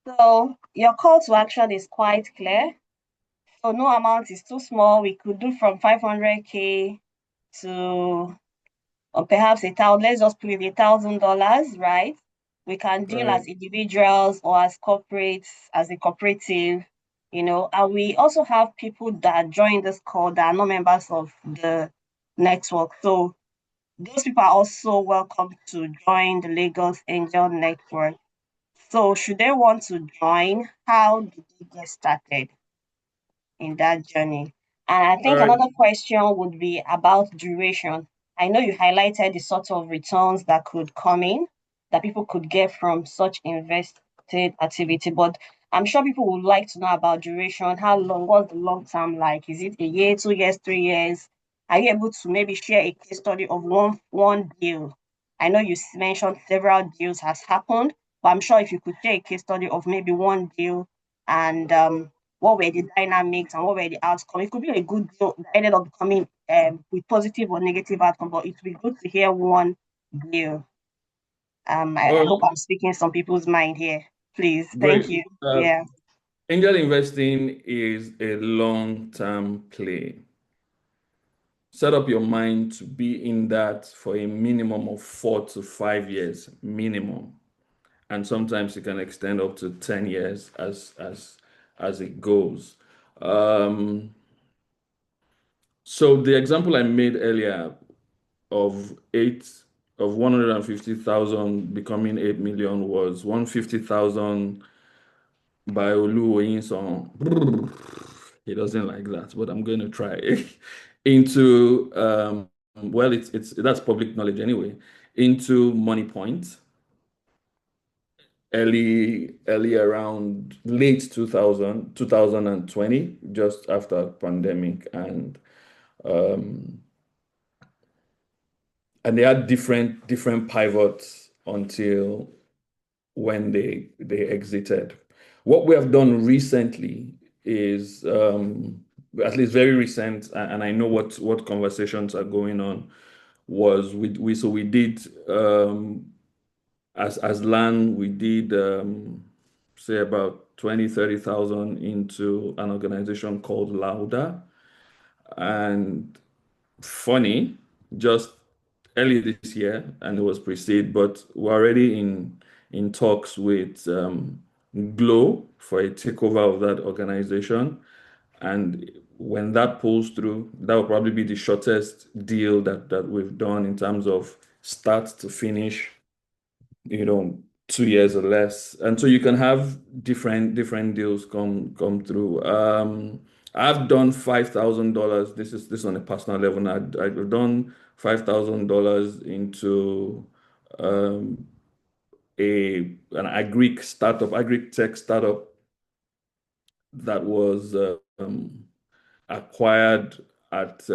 So your call to action is quite clear. So no amount is too small. We could do from 500K to or perhaps 1,000. Let's just put it $1,000, right? We can deal as individuals or as corporates, as a cooperative, and we also have people that join this call that are not members of the network. So those people are also welcome to join the Lagos Angel Network. So should they want to join, how do they get started in that journey? And I think another question would be about duration. I know you highlighted the sort of returns that could come in, that people could get from such invested activity, but I'm sure people would like to know about duration. How long, what's the long term like? Is it a year, 2 years, 3 years? Are you able to maybe share a case study of one deal? I know you mentioned several deals has happened, but I'm sure if you could share a case study of maybe one deal and what were the dynamics and what were the outcomes. It could be a good deal that ended up coming with positive or negative outcome, but it would be good to hear one deal. I hope I'm speaking some people's mind here. Please, Great. thank you. Yeah. Angel investing is a long-term play. Set up your mind to be in that for a minimum of 4 to 5 years, minimum. And sometimes it can extend up to 10 years as it goes. So the example I made earlier of 150,000 becoming 8 million was 150,000 by Olu Oyinson. He doesn't like that, but I'm going to try into well, it's that's public knowledge anyway. Into Money Point. Early around late 2020, just after pandemic, and they had different pivots until when they exited. What we have done recently is at least very recent, and I know what conversations are going on, was we did as LAN, we did say about 20,000-30,000 into an organization called Lauda. And funny, just early this year, and it was pre-seed, but we're already in talks with Glow for a takeover of that organization. And when that pulls through, that will probably be the shortest deal that we've done in terms of start to finish, 2 years or less. And so you can have different deals come through. I've done $5,000. This is on a personal level. I've done $5,000 into an agri tech startup that was acquired at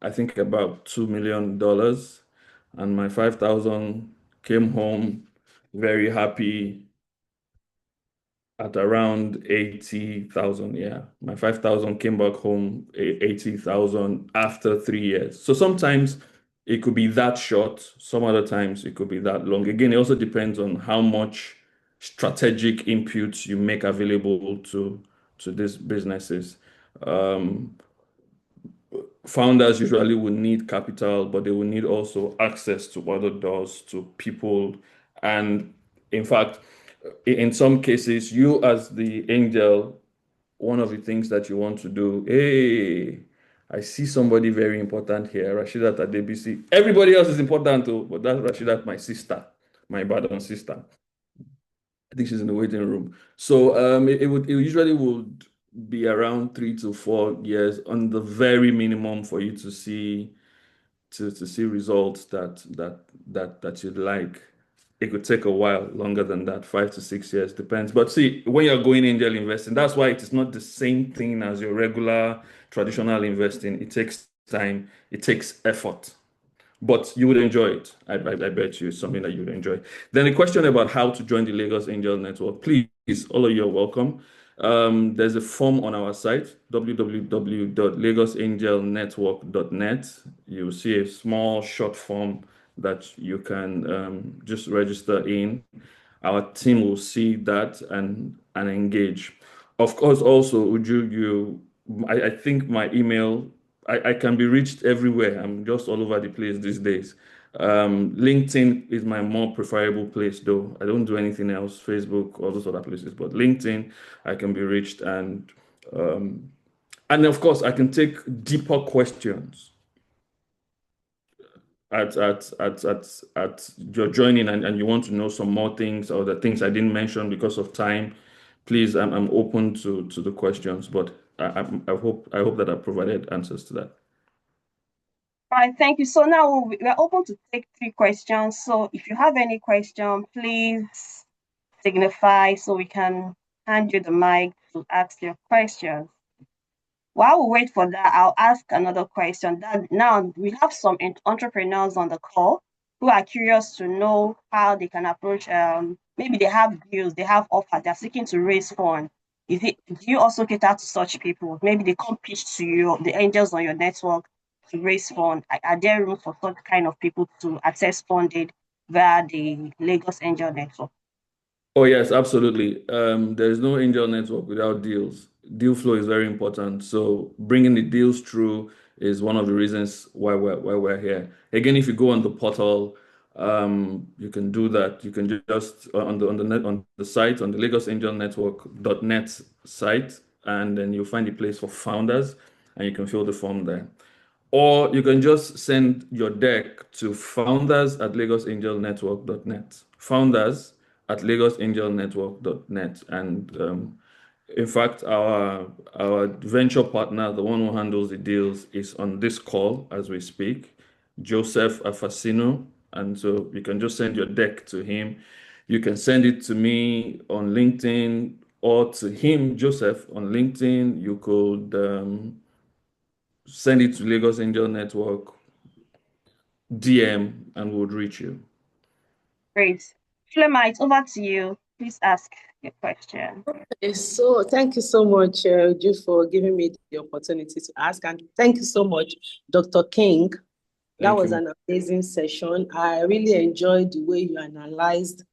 I think about $2 million, and my 5,000 came home very happy at around 80,000. Yeah, my 5,000 came back home 80,000 after 3 years. So sometimes it could be that short, some other times it could be that long. Again, it also depends on how much strategic inputs you make available to these businesses. Founders usually will need capital, but they will need also access to other doors, to people. And in fact, in some cases, you as the angel, one of the things that you want to do, hey, I see somebody very important here, Rashidat at DBC. Everybody else is important too, but that's Rashidat, my sister, my Ibadan sister. I think she's in the waiting room. So it usually would be around 3 to 4 years on the very minimum for you to see results that you'd like. It could take a while, longer than that, 5 to 6 years, depends. But see, when you're going angel investing, that's why it is not the same thing as your regular traditional investing. It takes time, it takes effort. But you would enjoy it. I bet you it's something that you would enjoy. Then the question about how to join the Lagos Angel Network, please, all of you are welcome. There's a form on our site, www.lagosangelnetwork.net. You'll see a small short form that you can just register in. Our team will see that and engage. Of course, also, Uju, I think my email, I can be reached everywhere. I'm just all over the place these days. LinkedIn is my more preferable place, though. I don't do anything else, Facebook, all those other places, but LinkedIn, I can be reached. And of course, I can take deeper questions at your joining, and you want to know some more things, or the things I didn't mention because of time. Please, I'm open to the questions, but I hope that I provided answers to that. All right, thank you. So now we're open to take 3 questions. So if you have any question, please signify so we can hand you the mic to ask your questions. While we wait for that, I'll ask another question. That now we have some entrepreneurs on the call who are curious to know how they can approach. Maybe they have deals, they have offers, they're seeking to raise funds. Do you also cater to such people? Maybe they come pitch to you, the angels on your network, to raise funds. Are there room for such kind of people to access funding via the Lagos Angel Network? Oh, yes, absolutely. There's no angel network without deals. Deal flow is very important. So bringing the deals through is one of the reasons why we're here. Again, if you go on the portal, you can do that. You can just on the site, on the lagosangelnetwork.net site, and then you'll find a place for founders, and you can fill the form there. Or you can just send your deck to founders@lagosangelnetwork.net. Founders@lagosangelnetwork.net. And in fact, our venture partner, the one who handles the deals, is on this call as we speak, Joseph Afasino. And so you can just send your deck to him. You can send it to me on LinkedIn, or to him, Joseph, on LinkedIn. You could send it to Lagos Angel Network, DM, and we'll reach you. Great. Shulamite, over to you. Please ask. your question. Okay, so thank you so much, Uju, for giving me the opportunity to ask. And thank you so much, Dr. King. That Thank was you. an amazing session. I really enjoyed the way you analyzed,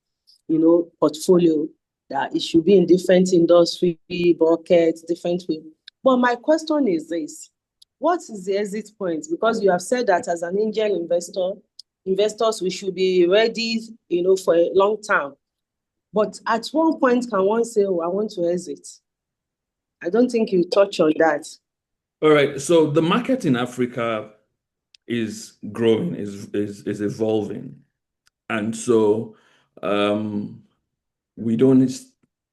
portfolio, that it should be in different industry buckets, different way. But my question is this: what is the exit point? Because you have said that as an angel investor, investors, we should be ready, for a long term. But at one point, can one say, "Oh, I want to exit"? I don't think you touch on that. All right. So the market in Africa is growing, is evolving. And so we don't,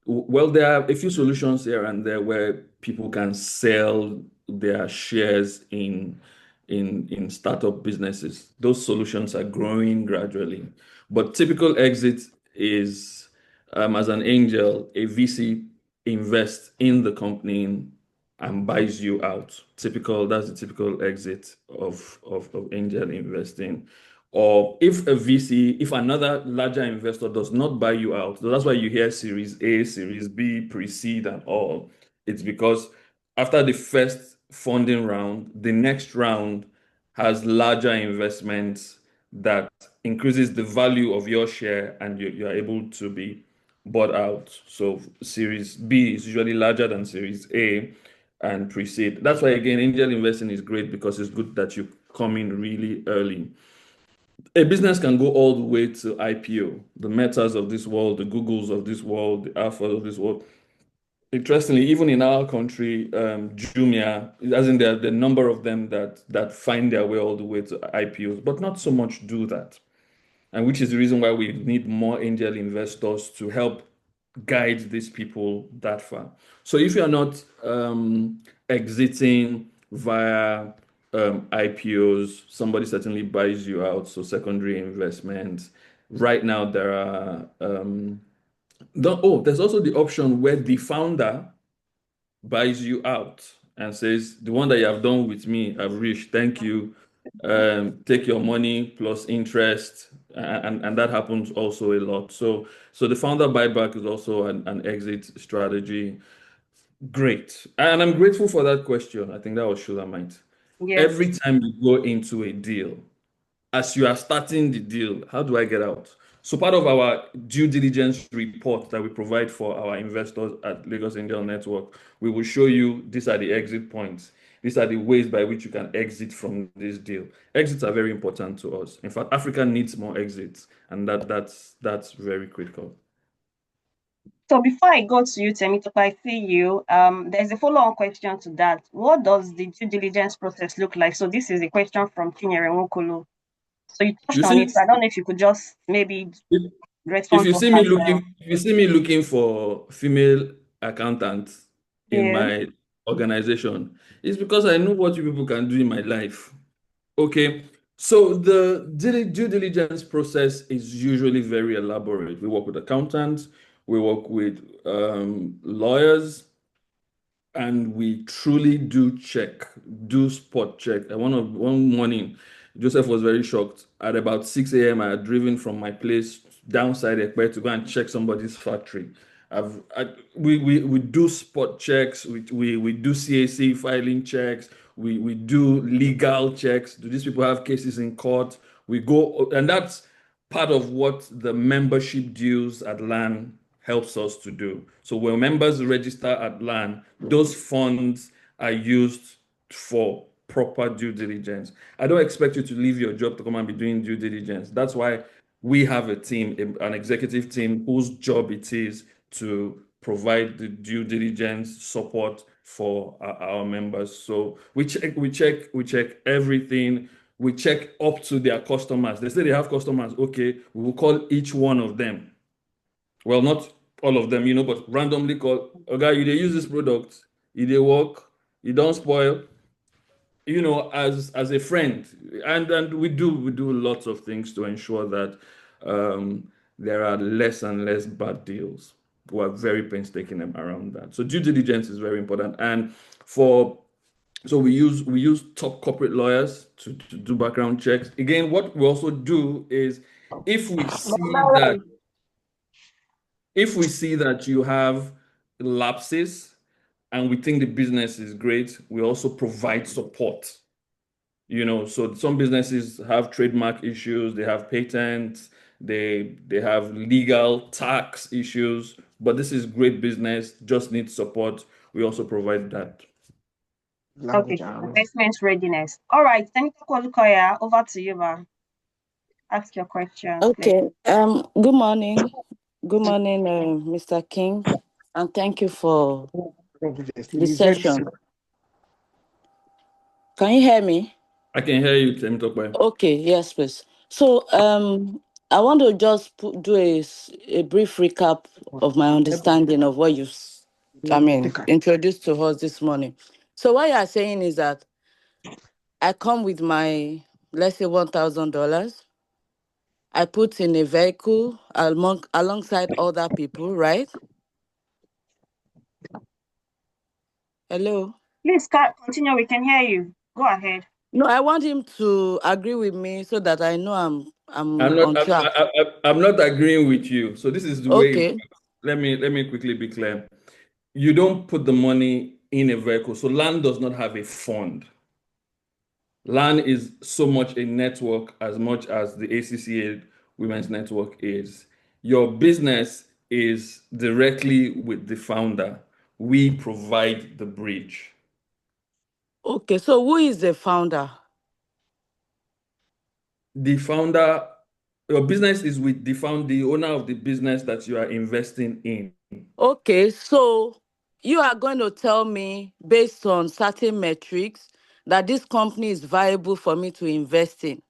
well, there are a few solutions here and there where people can sell their shares in startup businesses. Those solutions are growing gradually. But typical exit is, as an angel, a VC invests in the company and buys you out. That's the typical exit of angel investing. Or if if another larger investor does not buy you out, so that's why you hear Series A, Series B, pre-seed and all. It's because after the first funding round, the next round has larger investments that increases the value of your share and you're able to be bought out. So Series B is usually larger than Series A and pre-seed. That's why, again, angel investing is great because it's good that you come in really early. A business can go all the way to IPO, the Metas of this world, the Googles of this world, the Alphas of this world. Interestingly, even in our country, Jumia, as in the number of them that find their way all the way to IPOs, but not so much do that. And which is the reason why we need more angel investors to help guide these people that far. So if you're not exiting via IPOs, somebody certainly buys you out. So secondary investments. Right now, there are there's also the option where the founder buys you out and says, the one that you have done with me, I've reached, thank you. Take your money plus interest, and that happens also a lot. So the founder buyback is also an exit strategy. Great. And I'm grateful for that question. I think that was Shulamite. Yes. Every time you go into a deal, as you are starting the deal, how do I get out? So part of our due diligence report that we provide for our investors at Lagos Angel Network, we will show you these are the exit points. These are the ways by which you can exit from this deal. Exits are very important to us. In fact, Africa needs more exits, and that's very critical. So before I go to you, Temitope, I see you. There's a follow-on question to that. What does the due diligence process look like? So this is a question from Chinyere Nwokolo. So you touched on it. So I don't know if you could just maybe respond If you to see me looking for female accountants in my organization, it's because I know what you people can do in my life. Okay. So the due diligence process is usually very elaborate. We work with accountants, we work with lawyers, and we truly do spot check. One morning, Joseph was very shocked. At about 6 a.m., I had driven from my place downside Ekpe to go and check somebody's factory. We do spot checks. We do CAC filing checks. We do legal checks. Do these people have cases in court? We go, and that's part of what the membership dues at LAN helps us to do. So when members register at LAN, those funds are used for proper due diligence. I don't expect you to leave your job to come and be doing due diligence. That's why we have a team, an executive team, whose job it is to provide the due diligence support for our members. So we check everything. We check up to their customers. They say they have customers. Okay, we will call each one of them. Well, not all of them, but randomly call, okay, you use this product, they work, you don't spoil, as a friend. And we do lots of things to ensure that there are less and less bad deals. We are very painstaking around that. So due diligence is very important. And so we use top corporate lawyers to do background checks. Again, what we also do is if we see If we see that you have lapses and we think the business is great, we also provide support. So some businesses have trademark issues, they have patents, they have legal tax issues, but this is great business, just needs support. We also provide that. Okay, investment readiness. All right, Senator Kolukoya, over to you, ma'am. Ask your question, please. Okay. Good morning. Good morning, Mr. King, and thank you for the session. Can you hear me? I can hear you, Temitope. Okay, yes, please. So, I want to just do a brief recap of my understanding of what you've, introduced to us this morning. So, what you are saying is that I come with my, let's say, $1,000. I put in a vehicle alongside other people, right? Hello? Please continue. We can hear you. Go ahead. No, I want him to agree with me so that I know I'm I'm not. on track. I'm not agreeing with you. So this is the way it Okay. works. Let me quickly be clear. You don't put the money in a vehicle. So land does not have a fund. LAN is so much a network as much as the ACCA Women's Network is. Your business is directly with the founder. We provide the bridge. Okay, so who is the founder? The founder, your business is with the owner of the business that you are investing in. Okay, so you are going to tell me based on certain metrics that this company is viable for me to invest in.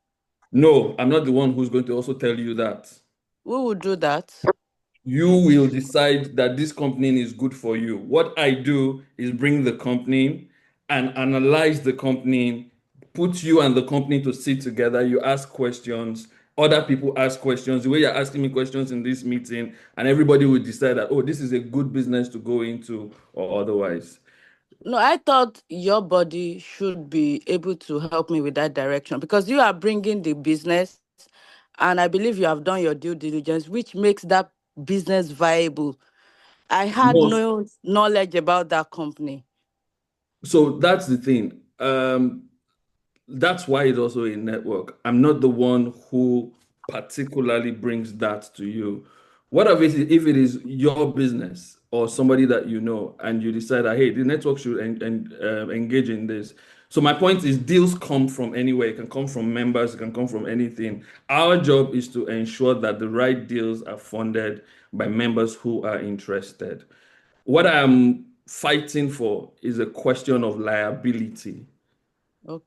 No, I'm not the one who's going to also tell you that. Who will do that? You will decide that this company is good for you. What I do is bring the company and analyze the company, put you and the company to sit together. You ask questions, other people ask questions, the way you're asking me questions in this meeting, and everybody will decide that, oh, this is a good business to go into or otherwise. No, I thought your body should be able to help me with that direction because you are bringing the business and I believe you have done your due diligence, which makes that business viable. I had No, no knowledge about that company. so that's the thing. That's why it's also a network. I'm not the one who particularly brings that to you. What if it is your business or somebody that you know and you decide that, hey, the network should engage in this. So my point is deals come from anywhere. It can come from members, it can come from anything. Our job is to ensure that the right deals are funded by members who are interested. What I'm fighting for is a question of liability.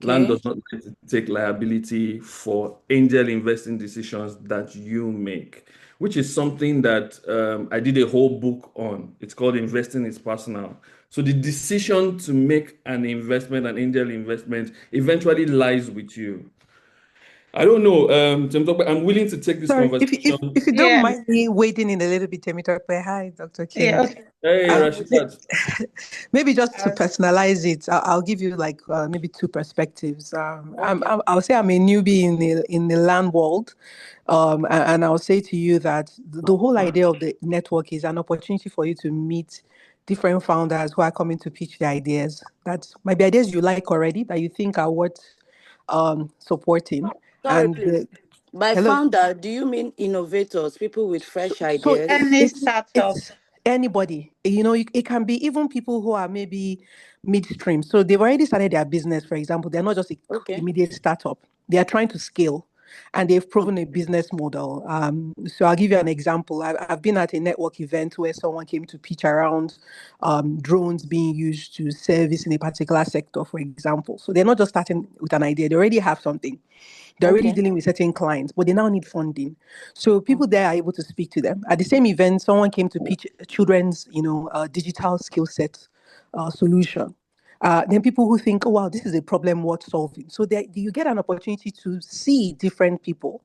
Land Okay. does not like to take liability for angel investing decisions that you make, which is something that I did a whole book on. It's called Investing is Personal. So the decision to make an investment, an angel investment, eventually lies with you. I don't know, Temitope, I'm willing to take this Sorry, conversation. if you don't Yeah. mind me wading in a little bit, Temitope. Hi, Dr. King. Yeah. Okay. Hey, Rashidat. Maybe just to Uh, personalize it, I'll give you like maybe two perspectives. okay. I'll say I'm a newbie in the land world, and I'll say to you that the whole idea of the network is an opportunity for you to meet different founders who are coming to pitch their ideas. That might be ideas you like already that you think are worth supporting. Sorry, And please. By hello. founder, do you mean innovators, people with fresh So ideas? Any startup. it's anybody. It can be even people who are maybe midstream. So they've already started their business, for example. They're not just a Okay. immediate startup. They are trying to scale and they've proven a business model. So I'll give you an example. I've been at a network event where someone came to pitch around drones being used to service in a particular sector, for example. So they're not just starting with an idea, they already have something. They're already Okay. dealing with certain clients, but they now need funding. So people there are able to speak to them. At the same event, someone came to pitch children's, digital skill set solution. Then people who think, oh, wow, this is a problem worth solving. So you get an opportunity to see different people,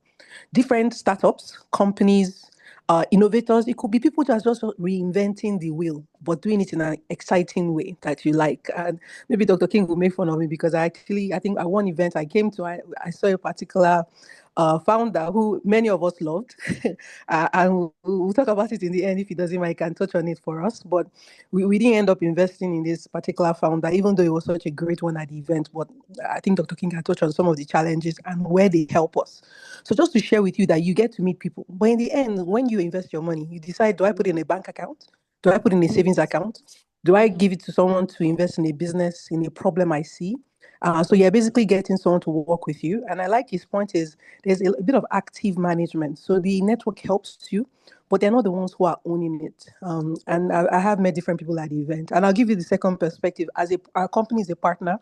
different startups, companies, innovators. It could be people that are just reinventing the wheel, but doing it in an exciting way that you like. And maybe Dr. King will make fun of me because I think at one event I came to, I saw a particular founder who many of us loved. And we'll talk about it in the end. If he doesn't mind, he can touch on it for us. But we didn't end up investing in this particular founder, even though it was such a great one at the event. But I think Dr. King can touch on some of the challenges and where they help us. So just to share with you that you get to meet people. But in the end, when you invest your money, you decide, do I put it in a bank account? Do I put it in a savings account? Do I give it to someone to invest in a business, in a problem I see? So you're basically getting someone to work with you. And I like his point is there's a bit of active management. So the network helps you, but they're not the ones who are owning it. And I have met different people at the event. And I'll give you the second perspective. Our company is a partner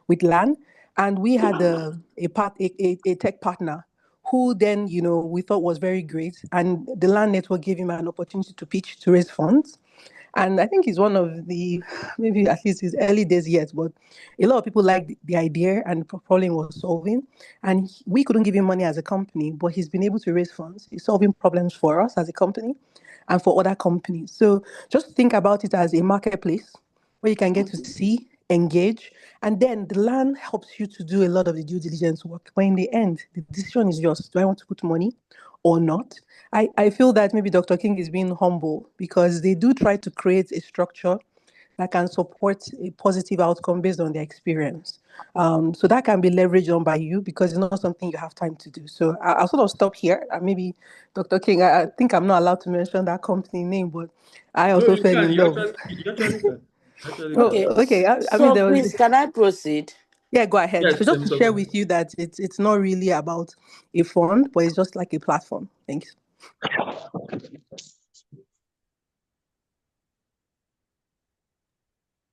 with LAN, and we had a tech partner who then, we thought was very great. And the LAN network gave him an opportunity to pitch to raise funds. And I think he's one of the, maybe at least his early days yet, but a lot of people liked the idea and the problem was solving. And we couldn't give him money as a company, but he's been able to raise funds. He's solving problems for us as a company and for other companies. So just think about it as a marketplace where you can get to see, engage, and then the LAN helps you to do a lot of the due diligence work. But in the end, the decision is yours. Do I want to put money or not? I feel that maybe Dr. King is being humble because they do try to create a structure that can support a positive outcome based on their experience. So that can be leveraged on by you because it's not something you have time to do. So I'll sort of stop here. Maybe Dr. King, I think I'm not allowed to mention that company name, but I also fell in love. You actually can. Okay. Okay. I mean, there was. Please, can I proceed? Yeah, go ahead. Yes, so just to share with you that it's not really about a fund, but it's just like a platform. Thanks.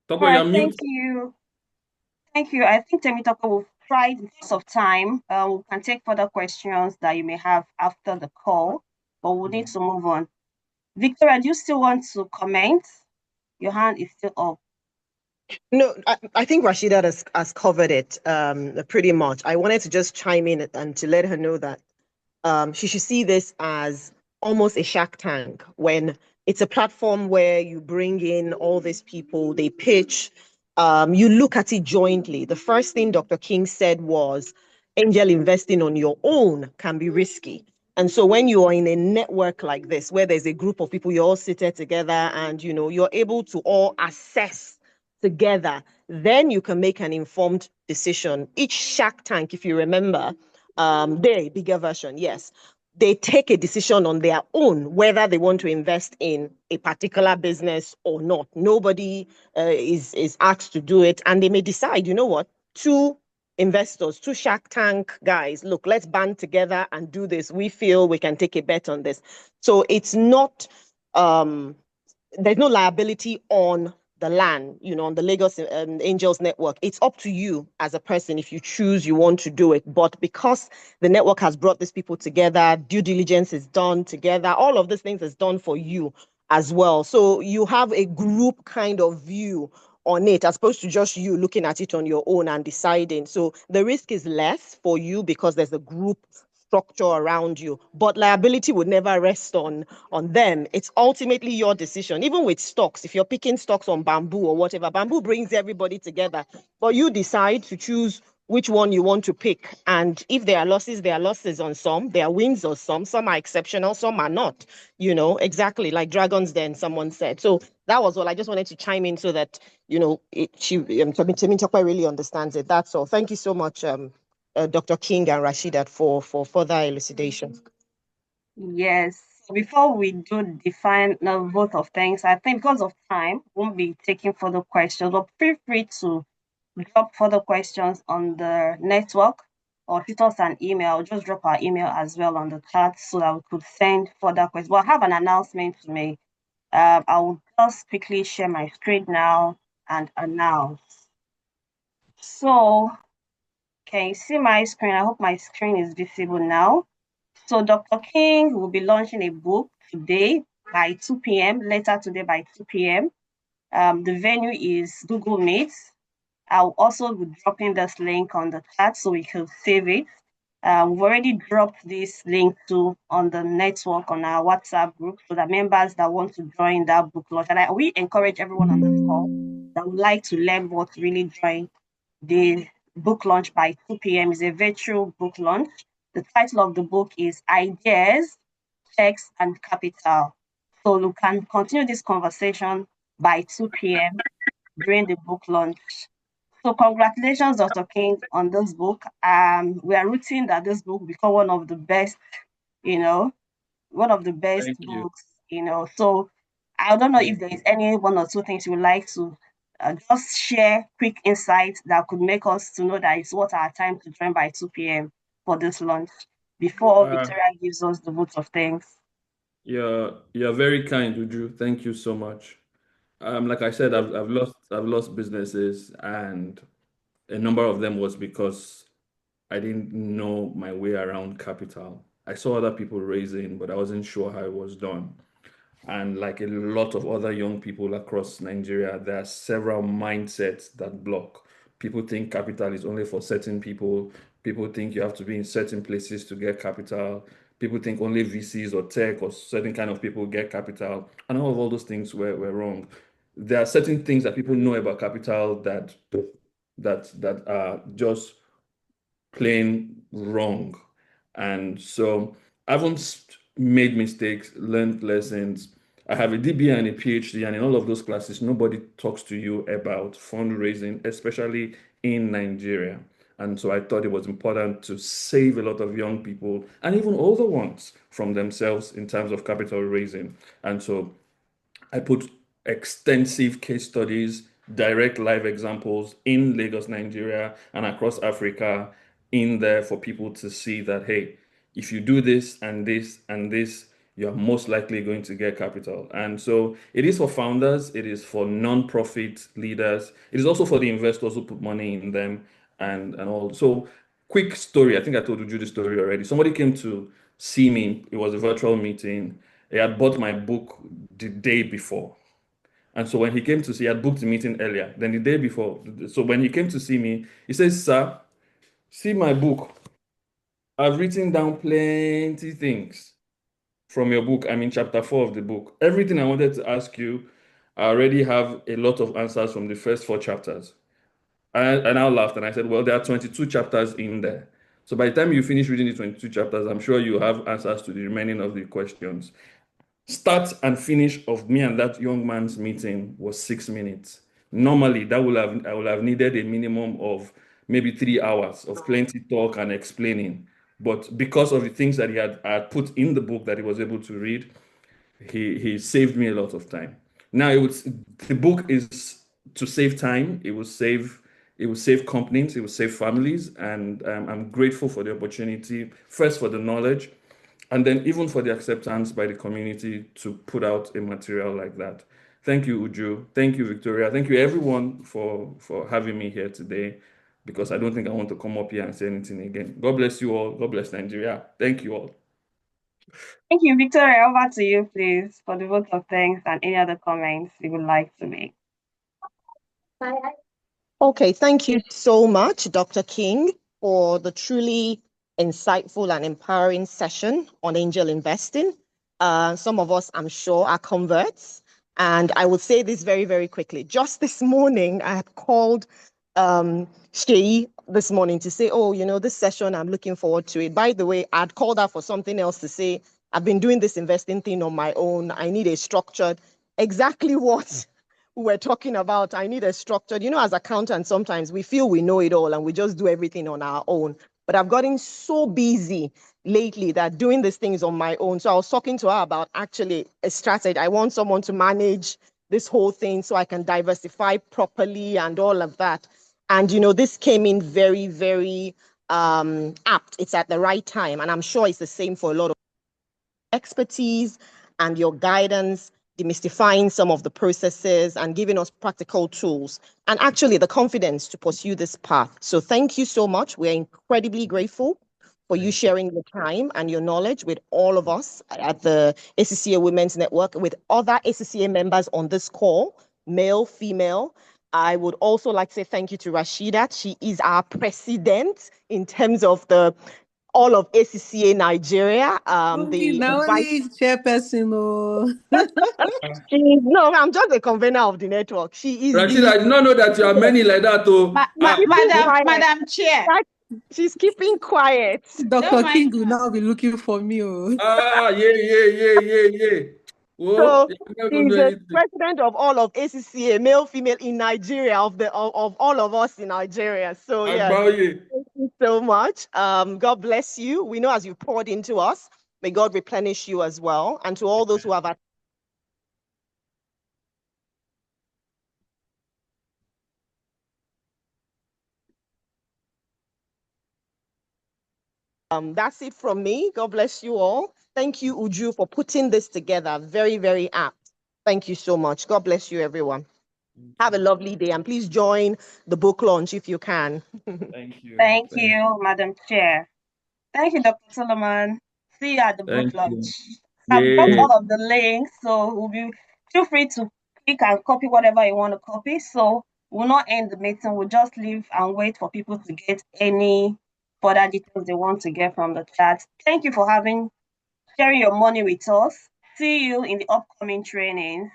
All right, thank you. Thank you. I think Temitope will try in terms of time. We can take further questions that you may have after the call, but we'll need to move on. Victoria, do you still want to comment? Your hand is still up. No, I think Rashida has covered it pretty much. I wanted to just chime in and to let her know that she should see this as almost a Shark Tank, when it's a platform where you bring in all these people, they pitch, you look at it jointly. The first thing Dr. King said was angel investing on your own can be risky. And so when you are in a network like this, where there's a group of people, you're all seated together and, you're able to all assess together, then you can make an informed decision. Each Shark Tank, if you remember, they're a bigger version, yes. They take a decision on their own whether they want to invest in a particular business or not. Nobody is asked to do it, and they may decide, you know what, two investors, two Shark Tank guys, look, let's band together and do this. We feel we can take a bet on this. So it's not, there's no liability on the LAN, on the Lagos Angels network. It's up to you as a person if you choose you want to do it. But because the network has brought these people together, due diligence is done together, all of these things is done for you as well. So you have a group kind of view on it, as opposed to just you looking at it on your own and deciding. So the risk is less for you because there's a group structure around you, but liability would never rest on them. It's ultimately your decision. Even with stocks, if you're picking stocks on Bamboo or whatever, Bamboo brings everybody together, but you decide to choose which one you want to pick. And if there are losses on some, there are wins on some are exceptional, some are not, exactly like Dragon's Den, someone said. So that was all. I just wanted to chime in so that, Temitope really understands it. That's all. Thank you so much, Dr. King and Rashida for further elucidation. Yes. Before we do define the vote of thanks, I think because of time, won't be taking further questions, but feel free to drop further questions on the network or shoot us an email. Just drop our email as well on the chat so that we could send further questions. But I have an announcement to make. I will just quickly share my screen now and announce. So, can you see my screen? I hope my screen is visible now. So Dr. King will be launching a book today by 2 p.m., later today by 2 p.m. The venue is Google Meet. I'll also be dropping this link on the chat so we can save it. We've already dropped this link on the network on our WhatsApp group so that members that want to join that book launch, and we encourage everyone on this call that would like to learn more to really join the book launch by 2 p.m. It's a virtual book launch. The title of the book is Ideas, Checks, and Capital. So you can continue this conversation by 2 p.m. during the book launch. So congratulations, Dr. King, on this book. We are rooting that this book become one of the best, one of the best Thank you. books, So I don't know if there is any one or two things you would like to just share quick insights that could make us to know that it's worth our time to join by 2 p.m. for this launch before Victoria gives us the vote of thanks. You're very kind, Uju. Thank you so much. Like I said, I've lost businesses, and a number of them was because I didn't know my way around capital. I saw other people raising, but I wasn't sure how it was done. And like a lot of other young people across Nigeria, there are several mindsets that block. People think capital is only for certain people. People think you have to be in certain places to get capital. People think only VCs or tech or certain kind of people get capital. And all those things were wrong. There are certain things that people know about capital that are just plain wrong. And so I haven't made mistakes, learned lessons. I have a DBA and a PhD, and in all of those classes, nobody talks to you about fundraising, especially in Nigeria. And so I thought it was important to save a lot of young people and even older ones from themselves in terms of capital raising. And so I put extensive case studies, direct live examples in Lagos, Nigeria, and across Africa in there for people to see that, hey, if you do this and this and this, you're most likely going to get capital. And so it is for founders, it is for non-profit leaders, it is also for the investors who put money in them and all. So quick story, I think I told you the story already. Somebody came to see me, it was a virtual meeting. He had bought my book the day before. And so when he came to see, he had booked the meeting earlier than the day before. So when he came to see me, he says, "Sir, see my book. I've written down plenty things from your book. I'm in chapter 4 of the book. Everything I wanted to ask you, I already have a lot of answers from the first 4 chapters. And I laughed and I said, well, there are 22 chapters in there. So by the time you finish reading the 22 chapters, I'm sure you have answers to the remaining of the questions. Start and finish of me and that young man's meeting was 6 minutes. Normally, I would have needed a minimum of maybe 3 hours of plenty talk and explaining. But because of the things that he had put in the book that he was able to read, he saved me a lot of time. Now the book is to save time. It will save companies, it will save families, and I'm grateful for the opportunity, first for the knowledge, and then even for the acceptance by the community to put out a material like that. Thank you, Uju. Thank you, Victoria. Thank you, everyone, for having me here today, because I don't think I want to come up here and say anything again. God bless you all. God bless Nigeria. Thank you all. Thank you, Victoria. Over to you, please, for the vote of thanks and any other comments you would like to make. Okay, thank you so much, Dr. King, for the truly insightful and empowering session on angel investing. Some of us, I'm sure, are converts. And I will say this very, very quickly. Just this morning, I had called Sheyi this morning to say, oh, this session, I'm looking forward to it. By the way, I'd called her for something else to say, I've been doing this investing thing on my own. I need a structured, exactly what we're talking about. I need a structured, as accountants, sometimes we feel we know it all and we just do everything on our own. But I've gotten so busy lately that doing these things on my own. So I was talking to her about actually a strategy. I want someone to manage this whole thing so I can diversify properly and all of that. And, this came in very, very apt. It's at the right time. And I'm sure it's the same for a lot of expertise and your guidance, demystifying some of the processes and giving us practical tools and actually the confidence to pursue this path. So thank you so much. We're incredibly grateful for you sharing your time and your knowledge with all of us at the ACCA Women's Network, with other ACCA members on this call, male, female. I would also like to say thank you to Rashida. She is our president in terms of the all of ACCA Nigeria. Okay, now only chairperson. Oh. No, I'm just a convener of the network. She is Rashid, I did not know that you are many like that, though. Madam Chair. She's keeping quiet. Dr. King will now be looking for me. Oh. Yeah. So Whoa, he's the president of all of ACCA, male, female in Nigeria, of all of us in Nigeria. So yeah, thank you so much. God bless you. We know as you poured into us, may God replenish you as well. And to all those who have that's it from me. God bless you all. Thank you, Uju, for putting this together. Very, very apt. Thank you so much. God bless you, everyone. Have a lovely day, and please join the book launch if you can. Thank you. Thank you, Madam Chair. Thank you, Dr. Solomon. See you at the book launch. I've got all of the links, so feel free to click and copy whatever you want to copy. So we'll not end the meeting. We'll just leave and wait for people to get any further details they want to get from the chat. Thank you for sharing your money with us. See you in the upcoming trainings.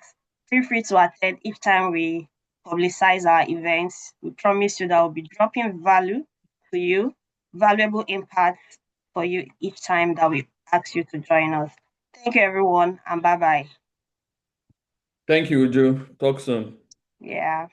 Feel free to attend each time we publicize our events. We promise you that we'll be dropping value to you, valuable impact for you each time that we ask you to join us. Thank you, everyone, and bye-bye. Thank you, Uju. Talk soon. Yeah.